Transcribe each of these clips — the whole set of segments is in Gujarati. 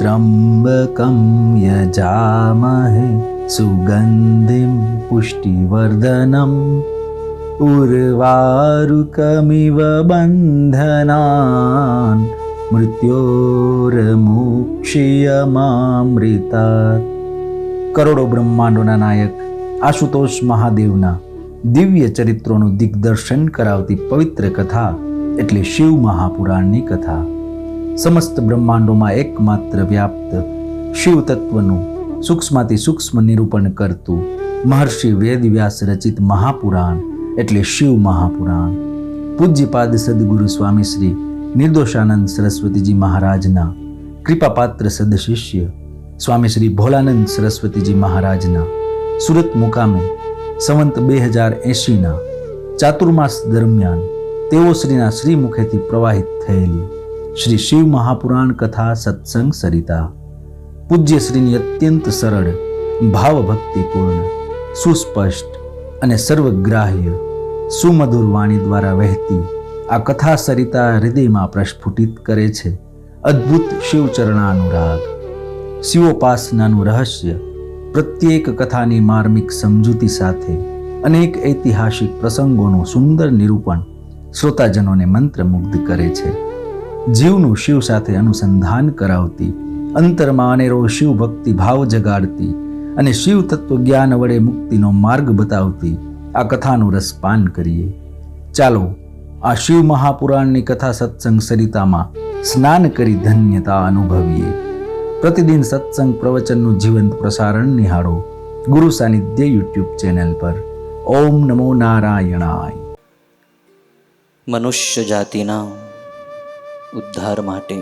त्र्यम्बकं यजामहे सुगन्धिं पुष्टिवर्धनम् उर्वारुकमिव बन्धनान् मृत्योर्मुक्षीयमामृतात्। करोड़ो ब्रह्मांडोना नायक आशुतोष महादेवना दिव्य चरित्रोનું દિગ્દર્શન કરાવતી પવિત્ર કથા એટલે શિવ મહાપુરાણની કથા. સમસ્ત બ્રહ્માંડોમાં એકમાત્ર વ્યાપ્ત શિવ તત્વનું સૂક્ષ્મથી સૂક્ષ્મ નિરૂપણ કરતું મહર્ષિ વેદવ્યાસ રચિત મહાપુરાણ એટલે શિવ મહાપુરાણ. પૂજ્યપાદ સદગુરુ સ્વામી શ્રી નિર્દોષાનંદ સરસ્વતીજી મહારાજના કૃપાપાત્ર સદશિષ્ય સ્વામી શ્રી ભોળાનંદ સરસ્વતીજી મહારાજના સુરત મુકામે સંવંત 2080ના ચાતુર્માસ દરમિયાન તેઓ શ્રીના શ્રી મુખેથી પ્રવાહિત થયેલી શ્રી શિવ મહાપુરાણ કથા સત્સંગ સરિતા પૂજ્ય શ્રીની અત્યંત સરળ, ભાવભક્તિપૂર્ણ, સુસ્પષ્ટ અને સર્વગ્રાહ્ય સુમધુર વાણી દ્વારા વહેતી આ કથા સરિતા હૃદયમાં પ્રસ્ફુટિત કરે છે અદ્ભુત શિવચરણાનુરાગ. શિવોપાસનાનું રહસ્ય પ્રત્યેક કથાની માર્મિક સમજૂતી સાથે અનેક ઐતિહાસિક પ્રસંગોનું સુંદર નિરૂપણ શ્રોતાજનોને મંત્રમુગ્ધ કરે છે. જીવનું શિવ સાથે અનુસંધાન કરાવતી, અંતરમાં અનેરો શિવ ભક્તિ ભાવ જગાડતી અને શિવ તત્વ જ્ઞાન વડે મુક્તિનો માર્ગ બતાવતી આ કથાનું રસપાન કરીએ. ચાલો આ શિવ મહાપુરાણની કથા સત્સંગ સરિતામાં સ્નાન કરી ધન્યતા અનુભવીએ. પ્રતિદિન સત્સંગ પ્રવચનનું જીવંત પ્રસારણ નિહાળો ગુરુ સાનિધ્ય યુટ્યુબ ચેનલ પર. ઓમ નમો નારાયણાય. મનુષ્ય જાતિના ઉદ્ધાર માટે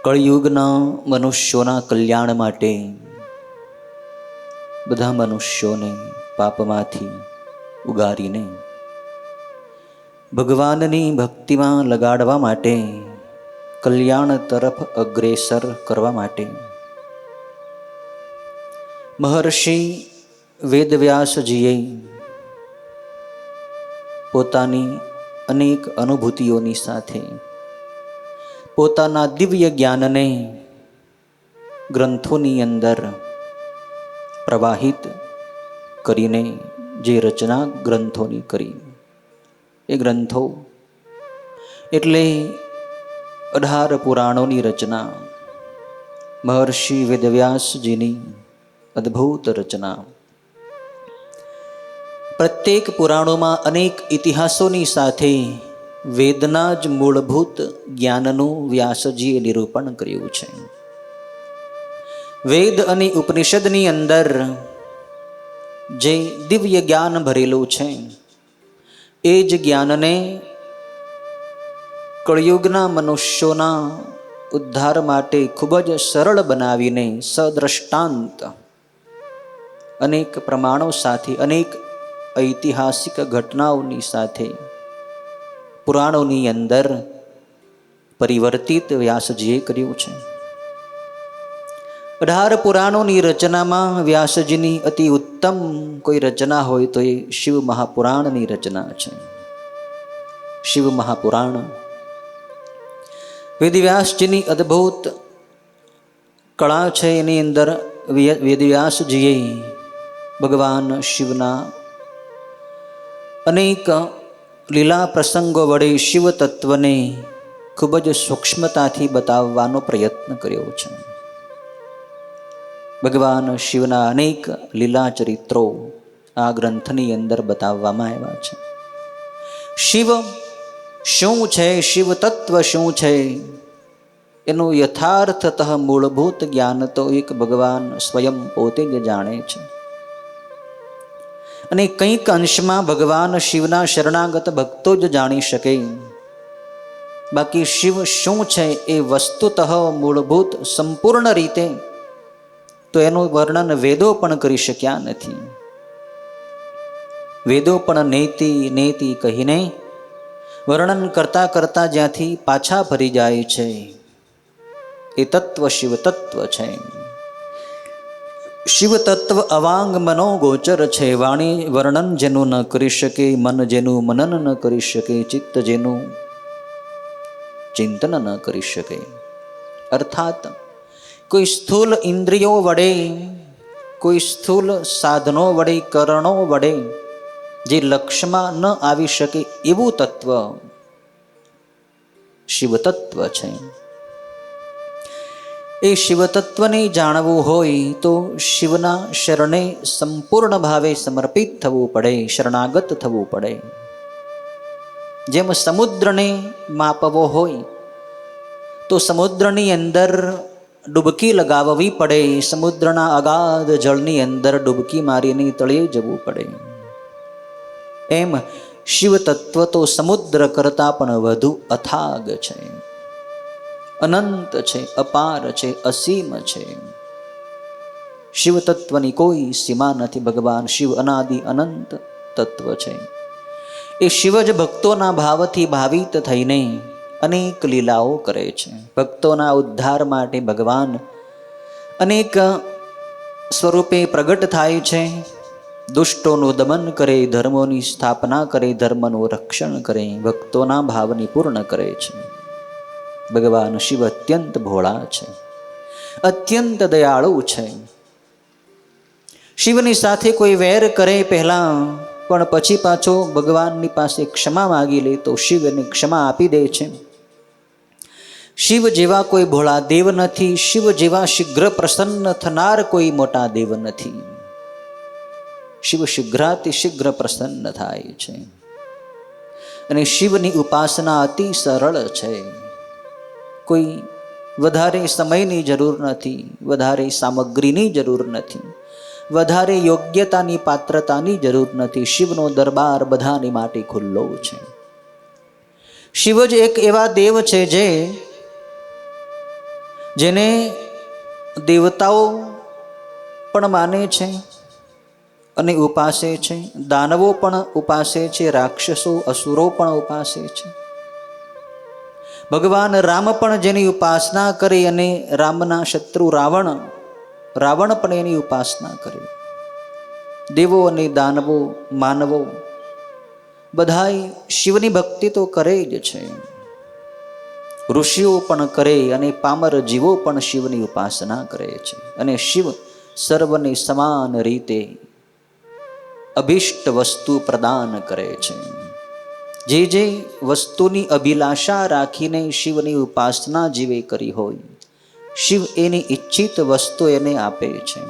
કળિયુગના મનુષ્યોના કલ્યાણ માટે બધા મનુષ્યોને પાપમાંથી ઉગારીને ભગવાનની ભક્તિમાં લગાડવા માટે, કલ્યાણ તરફ અગ્રેસર કરવા માટે મહર્ષિ વેદવ્યાસજીએ પોતાની અનેક અનુભૂતિઓની સાથે પોતાના દિવ્ય જ્ઞાનને ગ્રંથોની અંદર પ્રવાહિત કરીને જે રચના ગ્રંથોની કરી, એ ગ્રંથો એટલે 18 પુરાણોની રચના, મહર્ષિ વેદવ્યાસજીની અદ્ભુત રચના. પ્રત્યેક પુરાણોમાં અનેક ઇતિહાસોની સાથે વેદના જ મૂળભૂત જ્ઞાનનું વ્યાસજીએ નિરૂપણ કર્યું છે. વેદ અને ઉપનિષદની અંદર જે દિવ્ય જ્ઞાન ભરેલું છે એ જ જ્ઞાનને કળિયુગના મનુષ્યોના ઉદ્ધાર માટે ખૂબ જ સરળ બનાવીને સદ્રષ્ટાંત અનેક પ્રમાણો સાથે, અનેક ઐતિહાસિક ઘટનાઓની સાથે પુરાણોની અંદર પરિવર્તિત વ્યાસજીએ કર્યું છે. 18 પુરાણોની રચનામાં વ્યાસજીની અતિ ઉત્તમ કોઈ રચના હોય તો એ શિવ મહાપુરાણની રચના છે. શિવ મહાપુરાણ વેદવ્યાસજીની અદ્ભુત કળા છે. એની અંદર વેદવ્યાસજીએ ભગવાન શિવના અનેક લીલા પ્રસંગો વડે શિવ તત્વને ખૂબ જ સૂક્ષ્મતાથી બતાવવાનો પ્રયત્ન કર્યો છે. ભગવાન શિવના અનેક લીલા ચરિત્રો આ ગ્રંથની અંદર બતાવવામાં આવ્યા છે. શિવ શું છે, શિવ તત્વ શું છે, એનું યથાર્થતઃ મૂળભૂત જ્ઞાન તો એક ભગવાન સ્વયં પોતે જ જાણે છે. અને કંઈક અંશમાં ભગવાન શિવના શરણાગત ભક્તો જ જાણી શકે. બાકી શિવ શું છે એ વસ્તુતઃ મૂળભૂત સંપૂર્ણ રીતે તો એનું વર્ણન વેદો પણ કરી શક્યા નથી. વેદો પણ નેતિ નેતિ કહીને વર્ણન કરતા કરતા જ્યાંથી પાછા ફરી જાય છે એ તત્વ શિવ તત્વ છે. શિવ તત્વ અવાંગ મનો ગોચર છે. વાણી વર્ણન જેનું ન કરી શકે, મન જેનું મનન ન કરી શકે, ચિત્ત જેનું ચિંતન ન કરી શકે. અર્થાત કોઈ સ્થૂલ ઇન્દ્રિયો વડે, કોઈ સ્થૂલ સાધનો વડે, કરણો વડે જે લક્ષ્યમાં ન આવી શકે એવું તત્વ શિવ તત્વ છે. એ શિવ તત્વને જાણવું હોય તો શિવના શરણે સંપૂર્ણ ભાવે સમર્પિત થવું પડે, શરણાગત થવું પડે. જેમ સમુદ્રને માપવો હોય તો સમુદ્રની અંદર ડૂબકી લગાવવી પડે, સમુદ્રના અગાધ જળની અંદર ડૂબકી મારીને તળિયે જવું પડે. એમ શિવ તત્વ તો સમુદ્ર કરતાં પણ વધુ અથાગ છે, અનંત છે, અપાર છે, અસીમ છે. શિવ તત્વની કોઈ સીમા નથી. ભગવાન શિવ અનાદિ અનંત તત્વ છે. એ શિવ જ ભક્તોના ભાવથી ભાવિત થઈને અનેક લીલાઓ કરે છે. ભક્તોના ઉદ્ધાર માટે ભગવાન અનેક સ્વરૂપે પ્રગટ થાય છે. દુષ્ટોનું દમન કરે, ધર્મોની સ્થાપના કરે, ધર્મનું રક્ષણ કરે, ભક્તોના ભાવને પૂર્ણ કરે છે. ભગવાન શિવ અત્યંત ભોળા છે, અત્યંત દયાળુ છે. શિવની સાથે કોઈ વેર કરે પહેલા, પણ પછી પાછો ભગવાનની પાસે ક્ષમા માગી લે તો શિવ એને ક્ષમા આપી દે છે. શિવ જેવા કોઈ ભોળા દેવ નથી. શિવ જેવા શીઘ્ર પ્રસન્ન થનાર કોઈ મોટા દેવ નથી. શિવ શીઘ્રાતિશીઘ્ર પ્રસન્ન થાય છે. અને શિવની ઉપાસના અતિ સરળ છે. કોઈ વધારે સમયની જરૂર નથી, વધારે સામગ્રીની જરૂર નથી, વધારે યોગ્યતાની પાત્રતાની જરૂર નથી. શિવનો દરબાર બધાની માટે ખુલ્લો છે. શિવ જ એક એવા દેવ છે જેને દેવતાઓ પણ માને છે અને ઉપાસે છે, દાનવો પણ ઉપાસે છે, રાક્ષસો અસુરો પણ ઉપાસે છે. ભગવાન રામ પણ જેની ઉપાસના કરે અને રામના શત્રુ રાવણ પણ એની ઉપાસના કરે. દેવો અને દાનવો, માનવો બધાય શિવની ભક્તિ તો કરે જ છે. ઋષિઓ પણ કરે અને પામર જીવો પણ શિવની ઉપાસના કરે છે. અને શિવ સર્વને સમાન રીતે અભિષ્ટ વસ્તુ પ્રદાન કરે છે. જે વસ્તુની અભિલાષા રાખીને શિવની ઉપાસના જીવે કરી હોય, શિવ એની ઈચ્છિત વસ્તુ એને આપે છે.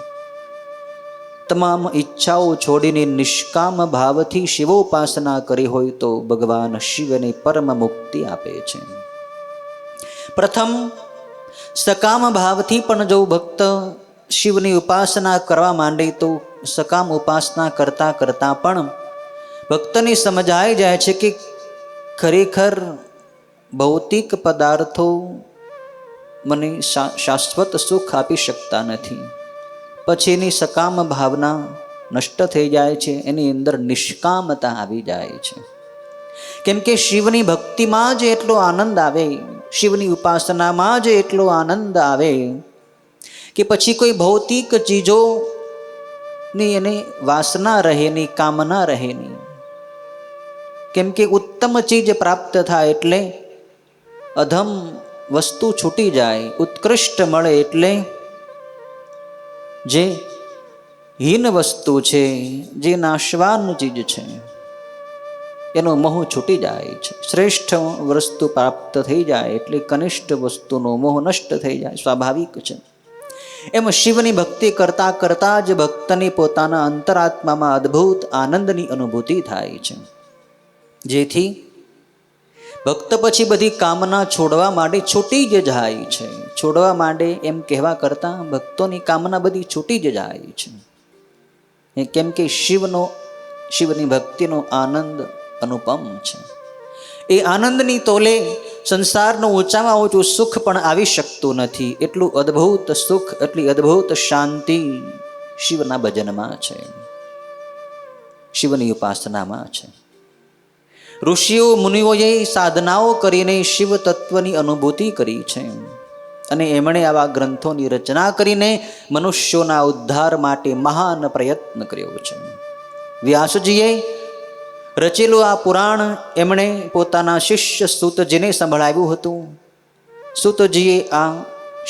તમામ ઈચ્છાઓ છોડીને નિષ્કામ ભાવથી શિવોપાસના કરી હોય તો ભગવાન શિવ એને પરમ મુક્તિ આપે છે. પ્રથમ સકામ ભાવથી પણ જો ભક્ત શિવની ઉપાસના કરવા માંડે તો સકામ ઉપાસના કરતા કરતા પણ ભક્તને સમજાઈ જાય છે કે ખરેખર ભૌતિક પદાર્થો મને શાશ્વત સુખ આપી શકતા નથી. પછી એની સકામ ભાવના નષ્ટ થઈ જાય છે, એની અંદર નિષ્કામતા આવી જાય છે. કેમ કે શિવની ભક્તિમાં જ એટલો આનંદ આવે, શિવની ઉપાસનામાં જ એટલો આનંદ આવે કે પછી કોઈ ભૌતિક ચીજોની એને વાસના રહે નહીં, કામના રહે નહીં. કેમ કે ઉત્તમ ચીજ પ્રાપ્ત થાય એટલે અધમ વસ્તુ છૂટી જાય, ઉત્કૃષ્ટ મળે એટલે જે હીન વસ્તુ છે, જે નાશવાન ચીજ છે એનો મોહ છૂટી જાય છે. શ્રેષ્ઠ વસ્તુ પ્રાપ્ત થઈ જાય એટલે કનિષ્ઠ વસ્તુનો મોહ નષ્ટ થઈ જાય, સ્વાભાવિક છે. એમ શિવની ભક્તિ કરતા કરતા જ ભક્તને પોતાના અંતરાત્મામાં અદ્ભુત આનંદની અનુભૂતિ થાય છે. જેથી ભક્ત પછી બધી કામના છોડવા માટે છૂટી જ જાય છે. છોડવા માટે એમ કહેવા કરતાં ભક્તોની કામના બધી છૂટી જ જાય છે. કેમ કે શિવની ભક્તિનો આનંદ અનુપમ છે. એ આનંદની તોલે સંસારનું ઊંચામાં ઊંચું સુખ પણ આવી શકતું નથી. એટલું અદ્ભુત સુખ, એટલી અદ્ભુત શાંતિ શિવના ભજનમાં છે, શિવની ઉપાસનામાં છે. ઋષિઓ મુનિઓએ સાધનાઓ કરીને શિવ તત્વની અનુભૂતિ કરી છે અને એમણે આવા ગ્રંથોની રચના કરીને મનુષ્યોના ઉદ્ધાર માટે મહાન પ્રયત્ન કર્યો છે. વ્યાસજીએ રચેલું આ પુરાણ એમણે પોતાના શિષ્ય સૂતજીને સંભળાવ્યું હતું. સૂતજીએ આ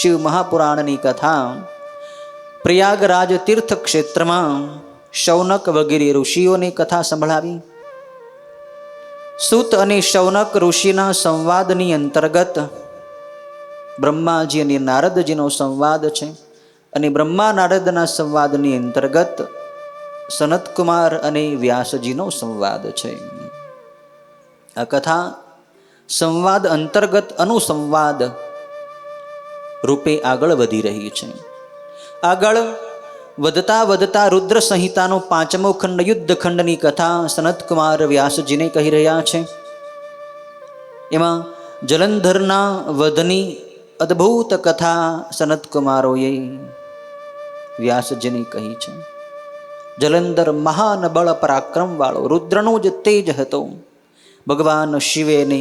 શિવ મહાપુરાણની કથા પ્રયાગરાજ તીર્થ ક્ષેત્રમાં શૌનક વગેરે ઋષિઓની કથા સંભળાવી. સૂત અને શૌનક ઋષિના સંવાદની અંતર્ગત બ્રહ્માજી અને નારદજીનો સંવાદ છે, અને બ્રહ્મા નારદના સંવાદની અંતર્ગત સનતકુમાર અને વ્યાસજીનો સંવાદ છે. આ કથા સંવાદ અંતર્ગત અનુસંવાદ રૂપે આગળ વધી રહી છે. આગળ વધતા વધતા રુદ્ર સંહિતાનો 5મો ખંડ યુદ્ધ ખંડની કથા સનતકુમાર વ્યાસજીને કહી રહ્યા છે. એમાં જલંધરના વધની અદ્ભુત કથા સનતકુમારોએ વ્યાસજીને કહી છે. જલંધર મહાન બળ પરાક્રમ વાળો રુદ્રનો જ તેજ હતો. ભગવાન શિવે એને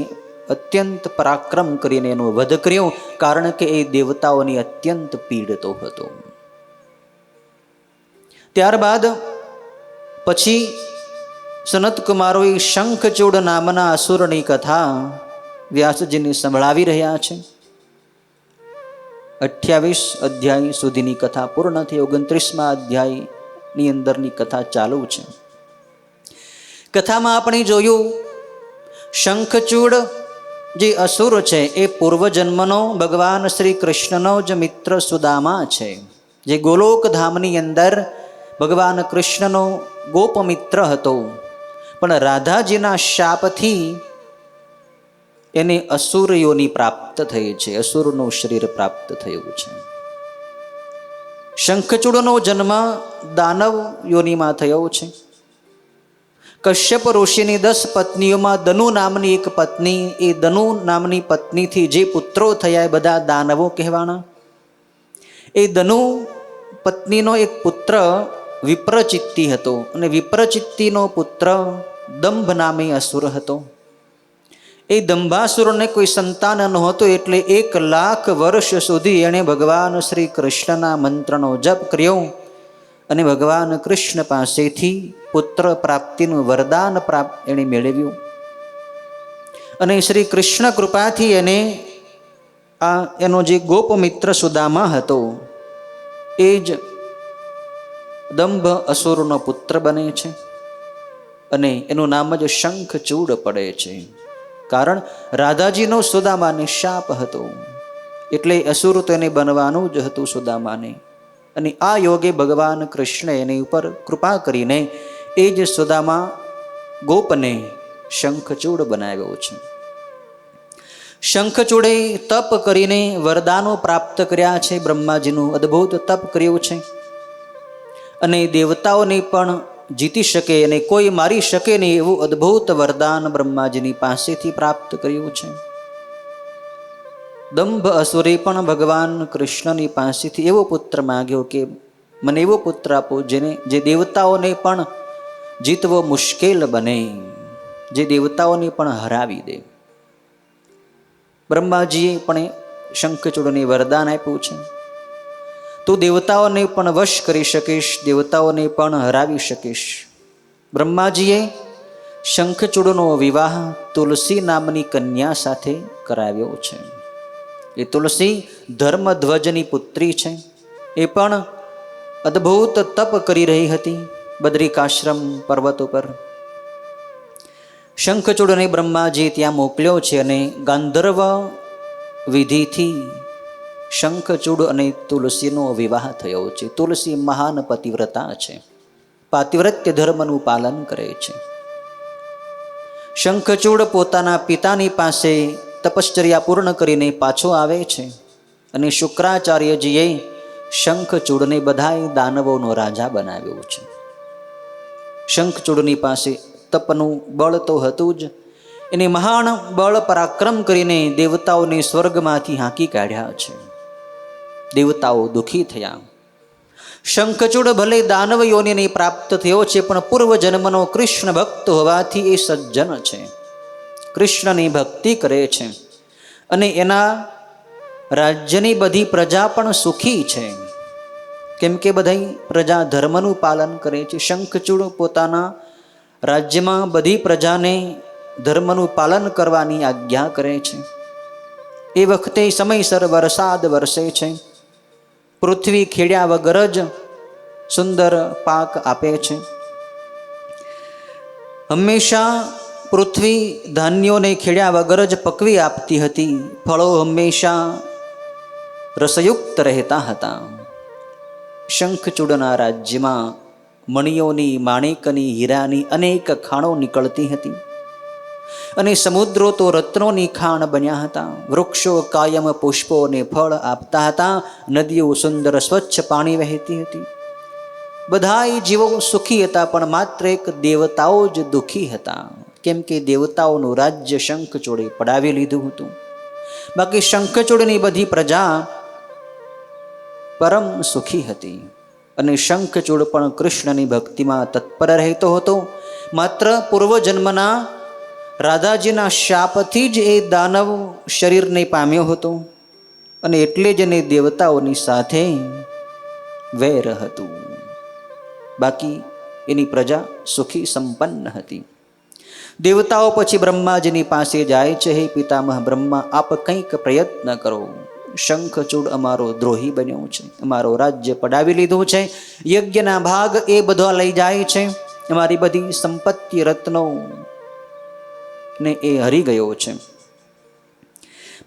અત્યંત પરાક્રમ કરીને એનો વધ કર્યો, કારણ કે એ દેવતાઓની અત્યંત પીડતો હતો. ત્યારબાદ પછી સનતકુમારોએ શંખચૂડ નામના અસુરની કથા વ્યાસજીને સંભળાવી રહ્યા છે. 28 અધ્યાય સુધીની કથા પૂર્ણ થઈ. 29મા અધ્યાયની અંદરની કથા ચાલુ છે. કથામાં આપણે જોયું, શંખચૂડ જે અસુર છે એ પૂર્વજન્મનો ભગવાન શ્રી કૃષ્ણનો જ મિત્ર સુદામા છે, જે ગોલોક ધામની અંદર ભગવાન કૃષ્ણનો ગોપમિત્ર હતો. પણ રાધાજીના શાપથી એને અસુર યોનિ પ્રાપ્ત થઈ છે, અસુરનું શરીર પ્રાપ્ત થયું છે. શંખચૂડનો જન્મ દાનવ યોનિમાં થયો છે. કશ્યપ ઋષિની 10 પત્નીઓમાં દનુ નામની એક પત્ની, એ દનુ નામની પત્નીથી જે પુત્રો થયા એ બધા દાનવો કહેવાના. એ દનુ પત્નીનો એક પુત્ર વિપ્રચિત્તિ હતો, અને વિપ્રચિત્તિનો પુત્ર દંભ નામે અસુર હતો. એ દંભાસુરને કોઈ સંતાન નહોતું, એટલે 1 લાખ વર્ષ સુધી એણે ભગવાન શ્રી કૃષ્ણના મંત્રનો જપ કર્યો, અને ભગવાન કૃષ્ણ પાસેથી પુત્ર પ્રાપ્તિનું વરદાન એણે મેળવ્યું. અને શ્રી કૃષ્ણ કૃપાથી એને એનો જે ગોપમિત્ર સુદામા હતો એ જ દંભ અસુરનો પુત્ર બને છે, અને એનું નામ જ શંખચૂડ પડે છે. કારણ રાધાજીનો સુદામાને શાપ હતો, એટલે અસુર તો એને બનવાનું જ હતું સુદામાને. અને આ યોગે ભગવાન કૃષ્ણ એની ઉપર કૃપા કરીને એ જ સુદામા ગોપને શંખચૂડ બનાવ્યો છે. શંખચૂડે તપ કરીને વરદાનો પ્રાપ્ત કર્યા છે. બ્રહ્માજીનું અદ્ભુત તપ કર્યું છે, અને દેવતાઓને પણ જીતી શકે અને કોઈ મારી શકે નહીં એવું અદ્ભુત વરદાન બ્રહ્માજીની પાસેથી પ્રાપ્ત કર્યું છે. દંભ અસુરે પણ ભગવાન કૃષ્ણની પાસેથી એવો પુત્ર માગ્યો કે મને એવો પુત્ર આપો જે દેવતાઓને પણ જીતવો મુશ્કેલ બને, જે દેવતાઓને પણ હરાવી દે. બ્રહ્માજીએ પણ શંખચૂડને વરદાન આપ્યું છે, તું દેવતાઓને પણ વશ કરી શકીશ, દેવતાઓને પણ હરાવી શકીશ. બ્રહ્માજીએ શંખચૂડનો વિવાહ તુલસી નામની કન્યા સાથે કરાવ્યો છે. એ તુલસી ધર્મધ્વજની પુત્રી છે. એ પણ અદ્ભુત તપ કરી રહી હતી બદ્રિકાશ્રમ પર્વત ઉપર. શંખચૂડને બ્રહ્માજી ત્યાં મોકલ્યો છે, અને ગાંધર્વ વિધિથી શંખચૂડ અને તુલસીનો વિવાહ થયો છે. તુલસી મહાન પતિવ્રતા છે, પાતિવ્રત્ય ધર્મનું પાલન કરે છે. શંખચૂડ પોતાના પિતાની પાસે તપશ્ચર્યા પૂર્ણ કરીને પાછો આવે છે, અને શુક્રાચાર્યજીએ શંખચૂડને બધાય દાનવોનો રાજા બનાવ્યો છે. શંખચૂડની પાસે તપનું બળ તો હતું જ, એને મહાન બળ પરાક્રમ કરીને દેવતાઓને સ્વર્ગમાંથી હાંકી કાઢ્યા છે. દેવતાઓ દુઃખી થયા. શંખચૂડ ભલે દાનવ યોનિને પ્રાપ્ત થયો છે, પણ પૂર્વ જન્મનો કૃષ્ણ ભક્ત હોવાથી એ સજ્જન છે, કૃષ્ણની ભક્તિ કરે છે, અને એના રાજ્યની બધી પ્રજા પણ સુખી છે, કેમ કે બધી પ્રજા ધર્મનું પાલન કરે છે. શંખચૂડ પોતાના રાજ્યમાં બધી પ્રજાને ધર્મનું પાલન કરવાની આજ્ઞા કરે છે. એ વખતે સમયસર વરસાદ વરસે છે. પૃથ્વી ખેડ્યા વગર જ સુંદર પાક આપે છે. હંમેશા પૃથ્વી ધાન્યોને ખેડ્યા વગર જ પકવી આપતી હતી. ફળો હંમેશા રસયુક્ત રહેતા હતા. શંખચૂડના રાજ્યમાં મણિયોની, માણેકની, હીરાની અનેક ખાણો નીકળતી હતી અને સમુદ્રો તો રત્નોની ખાણ બન્યા હતા. વૃક્ષો કાયમ પુષ્પો અને ફળ આપતા હતા. નદીઓ સુંદર સ્વચ્છ પાણી વહેતી હતી. બધાય જીવો સુખી હતા, પણ માત્ર એક દેવતાઓ જ દુઃખી હતા, કેમ કે દેવતાઓનું રાજ્ય શંખચૂડે પડાવી લીધું હતું. બાકી શંખચૂડની બધી પ્રજા પરમ સુખી હતી અને શંખચૂડ પણ કૃષ્ણની ભક્તિમાં તત્પર રહેતો હતો. માત્ર પૂર્વજન્મના રાધાજીના શાપથી જ એ દાનવ શરીરને પામ્યો હતો અને એટલે જ એને દેવતાઓની સાથે વૈર હતું. બાકી એની પ્રજા સુખી સંપન્ન હતી. દેવતાઓ પછી બ્રહ્માજીની પાસે જાય છે. હે પિતામહ બ્રહ્મા, આપ કંઈક પ્રયત્ન કરો. શંખચૂડ અમારો દ્રોહી બન્યો છે, અમારો રાજ્ય પડાવી લીધું છે, યજ્ઞના ભાગ એ બધા લઈ જાય છે, અમારી બધી સંપત્તિ રત્નો ને એ હરી ગયો છે.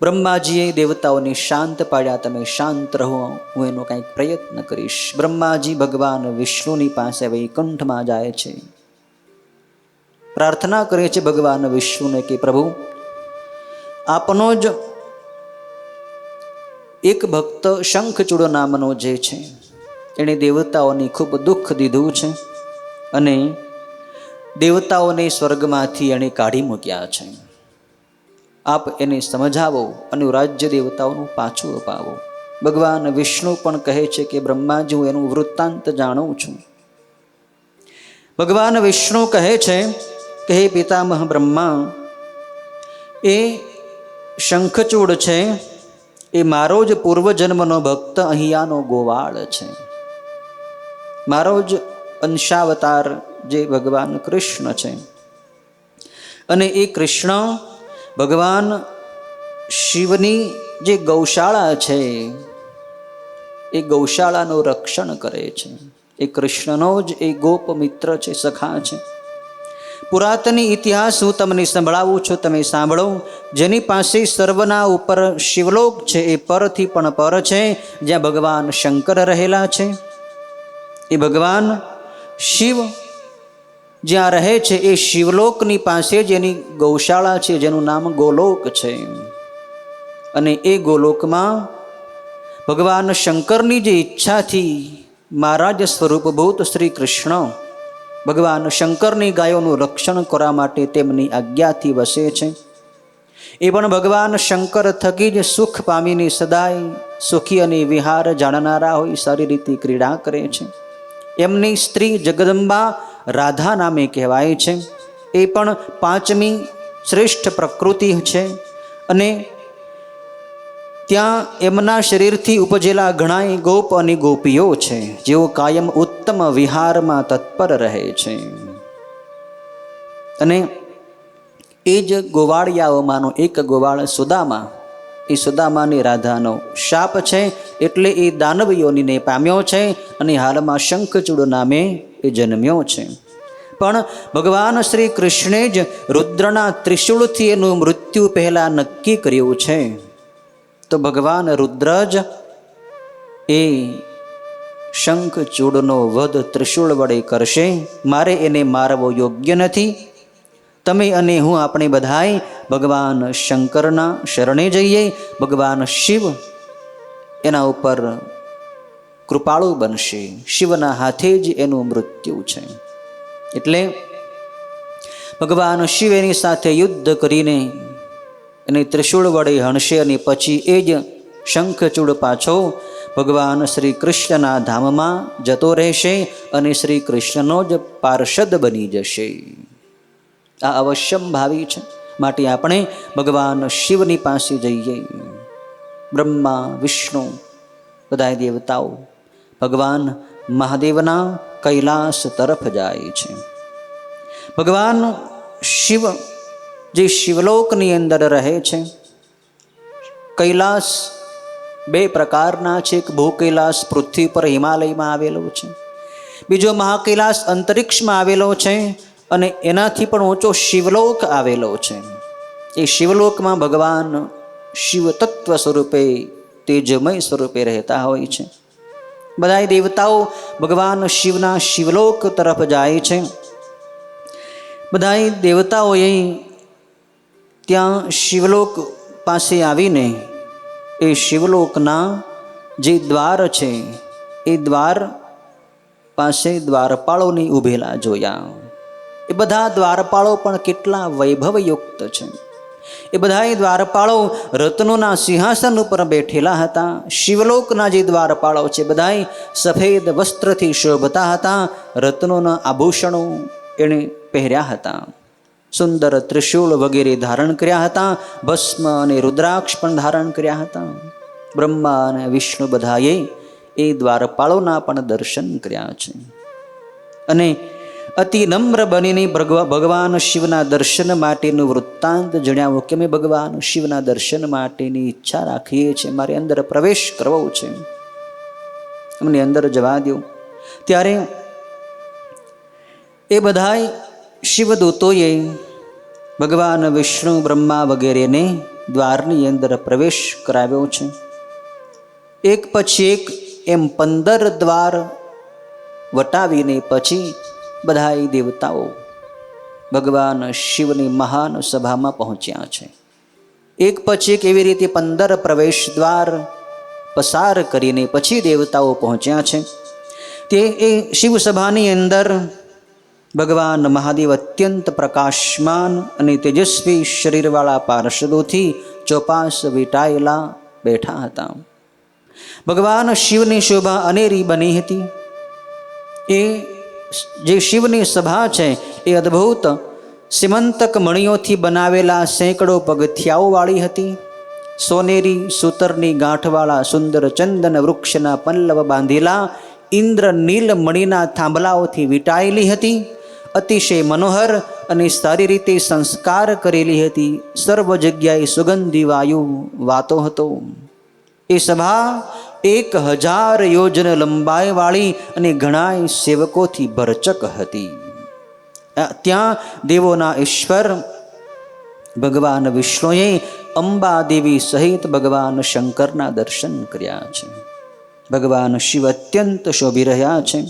બ્રહ્માજીએ દેવતાઓને શાંત પાડ્યા. તમે શાંત રહો, હું એનો કંઈક પ્રયત્ન કરીશ. બ્રહ્માજી ભગવાન વિષ્ણુની પાસે વૈકુંઠમાં જાય છે. પ્રાર્થના કરે છે ભગવાન વિષ્ણુને કે પ્રભુ, આપનો જ એક ભક્ત શંખચૂડ નામનો જે છે, એણે દેવતાઓને ખૂબ દુઃખ દીધું છે અને દેવતાઓને સ્વર્ગમાંથી એણે કાઢી મૂક્યા છે. આપ એને સમજાવો અને રાજ્ય દેવતાઓનું પાછું અપાવો. ભગવાન વિષ્ણુ પણ કહે છે કે બ્રહ્માજી, હું એનું વૃત્તાંત જાણું છું. ભગવાન વિષ્ણુ કહે છે કે હે પિતામહ બ્રહ્મા, એ શંખચૂડ છે એ મારો જ પૂર્વજન્મનો ભક્ત, અહીંયાનો ગોવાળ છે. મારો જ અંશાવતાર જે ભગવાન કૃષ્ણ છે. અને એ કૃષ્ણ ભગવાન શિવની જે ગૌશાળા છે એ ગૌશાળાનું રક્ષણ કરે છે. એ કૃષ્ણનો જ એ ગોપ મિત્ર છે, સખા છે. પુરાતની ઇતિહાસ હું તમને સંભળાવું છું, તમે સાંભળો. જેની પાસે સર્વના ઉપર શિવલોક છે, એ પરથી પણ પર છે, જ્યાં ભગવાન શંકર રહેલા છે. એ ભગવાન શિવ જ્યાં રહે છે એ શિવલોકની પાસે જ એની ગૌશાળા છે, જેનું નામ ગોલોક છે. અને એ ગોલોકમાં ભગવાન શંકરની જે ઈચ્છાથી મહારાજ સ્વરૂપભૂત શ્રી કૃષ્ણ ભગવાન શંકરની ગાયોનું રક્ષણ કરવા માટે તેમની આજ્ઞાથી વસે છે. એ પણ ભગવાન શંકર થકી જ સુખ પામીને સદાય સુખી અને વિહાર જાણનારા હોય, સારી રીતે ક્રીડા કરે છે. એમની સ્ત્રી જગદંબા રાધા નામે કહેવાય છે. એ પણ પાંચમી શ્રેષ્ઠ પ્રકૃતિ છે અને ત્યાં એમના શરીરથી ઉપજેલા ઘણાય ગોપ અને ગોપીઓ છે, જેઓ કાયમ ઉત્તમ વિહારમાં તત્પર રહે છે. અને એ જ ગોવાળિયાઓમાંનો એક ગોવાળ સુદામા, એ સુદામાની રાધાનો શાપ છે, એટલે એ દાનવ યોનિને પામ્યો છે અને હાલમાં શંખચૂડ નામે એ જન્મ્યો છે. પણ ભગવાન શ્રી કૃષ્ણે જ રુદ્રના ત્રિશૂળથી એનું મૃત્યુ પહેલા નક્કી કર્યું છે. તો ભગવાન રુદ્ર જ એ શંખચૂડનો વધ ત્રિશૂળ વડે કરશે. મારે એને મારવો યોગ્ય નથી. તમે અને હું આપણે બધાય ભગવાન શંકરના શરણે જઈએ. ભગવાન શિવ એના ઉપર કૃપાળુ બનશે. શિવના હાથે જ એનું મૃત્યુ છે. એટલે ભગવાન શિવ એની સાથે યુદ્ધ કરીને એને ત્રિશૂળ વડે હણશે અને પછી એ જ શંખચૂડ પાછો ભગવાન શ્રી કૃષ્ણના ધામમાં જતો રહેશે અને શ્રી કૃષ્ણનો જ પાર્ષદ બની જશે. આ અવશ્યમ ભાવી છે. માટે આપણે ભગવાન શિવની પાસે જઈએ. બ્રહ્મા વિષ્ણુ બધાય દેવતાઓ ભગવાન મહાદેવના કૈલાસ તરફ જાય છે. ભગવાન શિવ જે શિવલોકની અંદર રહે છે, કૈલાસ બે પ્રકારના છે. એક ભૂ કૈલાસ પૃથ્વી પર હિમાલયમાં આવેલો છે, બીજો મહાકૈલાસ અંતરિક્ષમાં આવેલો છે, અને એનાથી પણ ઊંચો શિવલોક આવેલો છે. એ શિવલોકમાં ભગવાન શિવ તત્વ સ્વરૂપે તેજમય સ્વરૂપે રહેતા હોય છે. બધા દેવતાઓ ભગવાન શિવના શિવલોક તરફ જાય છે. બધા દેવતાઓએ ત્યાં શિવલોક પાસે આવીને એ શિવલોકના જે દ્વાર છે એ દ્વાર પાસે દ્વારપાળોની ઊભેલા જોયા. એ બધા દ્વારપાળો પણ કેટલા વૈભવયુક્ત છે. એ બધા દ્વારપાળો રત્નોના સિંહાસન ઉપર બેઠેલા હતા. શિવલોકના જે દ્વારપાળો છે બધા સફેદ વસ્ત્રથી શોભતા હતા. રત્નોના આભૂષણો એણે પહેર્યા હતા. સુંદર ત્રિશૂળ વગેરે ધારણ કર્યા હતા. ભસ્મ અને રુદ્રાક્ષ પણ ધારણ કર્યા હતા. બ્રહ્મા અને વિષ્ણુ બધાએ એ દ્વારપાળોના પણ દર્શન કર્યા છે. અને અતિ નમ્ર બનીને ભગવાન શિવના દર્શન માટેનું વૃત્તાંત જણાવો કે અમે ભગવાન શિવના દર્શન માટેની ઈચ્છા રાખીએ છીએ, મારે અંદર પ્રવેશ કરવો છે, અમને અંદર જવા દો. ત્યારે એ બધાય શિવદૂતોએ ભગવાન વિષ્ણુ બ્રહ્મા વગેરેને દ્વારની અંદર પ્રવેશ કરાવ્યો છે. એક પછી એક એમ 15 દ્વાર વટાવીને પછી બધા દેવતાઓ ભગવાન શિવની મહાન સભામાં પહોંચ્યા છે. એક પછી એક એવી રીતે 15 પ્રવેશ દ્વાર પસાર કરીને પછી દેવતાઓ પહોંચ્યા છે. તે એ શિવ સભાની અંદર ભગવાન મહાદેવ અત્યંત પ્રકાશમાન અને તેજસ્વી શરીરવાળા પાર્ષદોથી ચોપાસ વીંટાયેલા બેઠા હતા. ભગવાન શિવની શોભા અનેરી બની હતી. એ જે શિવની સભા છે એ અદ્ભુત સીમંતક મણીઓથી બનાવેલા સેંકડો પગથિયાઓવાળી હતી. સોનેરી સૂતરની ગાંઠવાળા સુંદર ચંદન વૃક્ષના પલ્લવ બાંધેલા ઇન્દ્ર નીલ મણીના થાંભલાઓથી વીંટાયેલી હતી. અતિશય મનોહર અને સારી રીતે સંસ્કાર કરેલી હતી. સર્વ જગ્યાએ સુગંધી વાયુ વાતો હતો. એ સભા 1000 યોજન લંબાઈવાળી અને ઘણાય સેવકોથી ભરચક હતી. ત્યાં દેવોના ઈશ્વર ભગવાન વિષ્ણુએ અંબા દેવી સહિત ભગવાન શંકરના દર્શન કર્યા છે. ભગવાન શિવ અત્યંત શોભી રહ્યા છે.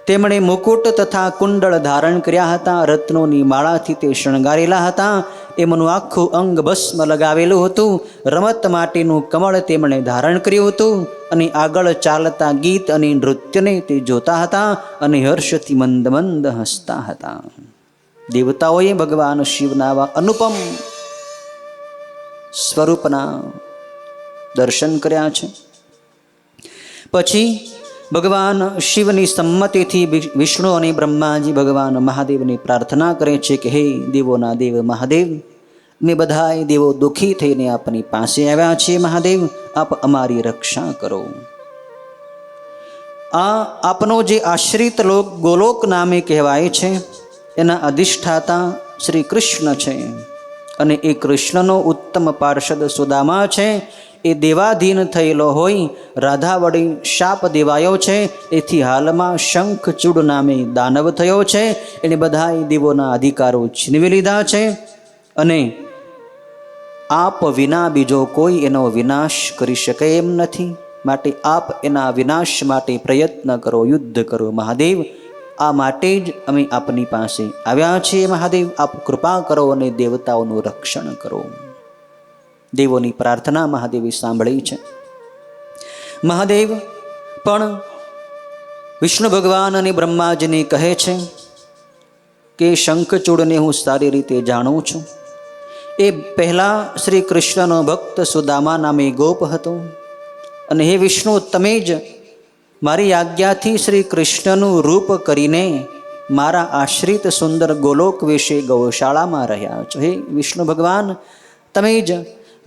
તેમણે મુકુટ તથા કુંડળ ધારણ કર્યા હતા. રત્નોની માળાથી તે શણગારેલા હતા. એમનું આખું અંગ ભસ્મ લગાવેલું હતું. રમત માટેનું કમળ તેમણે ધારણ કર્યું હતું. અને આગળ ચાલતા ગીત અને નૃત્યને તે જોતા હતા અને હર્ષથી મંદ મંદ હસતા હતા. દેવતાઓએ ભગવાન શિવના આવા અનુપમ સ્વરૂપના દર્શન કર્યા છે. પછી ભગવાન શિવની સંમતિથી વિષ્ણુ અને બ્રહ્માજી ભગવાન મહાદેવની પ્રાર્થના કરે છે કે હે દેવોના દેવ મહાદેવ, અમે બધાય દેવો દુઃખી થઈને આપની પાસે આવ્યા છીએ. મહાદેવ, આપ અમારી રક્ષા કરો. આ આપનો જે આશ્રિત લોક ગોલોક નામે કહેવાય છે એના અધિષ્ઠાતા શ્રી કૃષ્ણ છે. અને એ કૃષ્ણનો ઉત્તમ પાર્ષદ સુદામા છે. એ દેવાધીન થયેલો હોય રાધા વડે શાપ દેવાયો છે. એથી હાલમાં શંખચૂડ નામે દાનવ થયો છે. એને બધાય દેવોના અધિકારો છીનવી લીધા છે. અને આપ વિના બીજો કોઈ એનો વિનાશ કરી શકે એમ નથી. માટે આપ એના વિનાશ માટે પ્રયત્ન કરો, યુદ્ધ કરો. મહાદેવ, આ માટે જ અમે આપની પાસે આવ્યા છીએ. મહાદેવ, આપ કૃપા કરો અને દેવતાઓનું રક્ષણ કરો. દેવોની પ્રાર્થના મહાદેવે સાંભળી છે. મહાદેવ પણ વિષ્ણુ ભગવાન અને બ્રહ્માજીને કહે છે કે શંખચૂડને હું સારી રીતે જાણું છું. એ પહેલાં શ્રી કૃષ્ણનો ભક્ત સુદામા નામે ગોપ હતો. અને હે વિષ્ણુ, તમે જ મારી આજ્ઞાથી શ્રી કૃષ્ણનું રૂપ કરીને મારા આશ્રિત સુંદર ગોલોક વિશે ગૌશાળામાં રહ્યા છો. હે વિષ્ણુ ભગવાન, તમે જ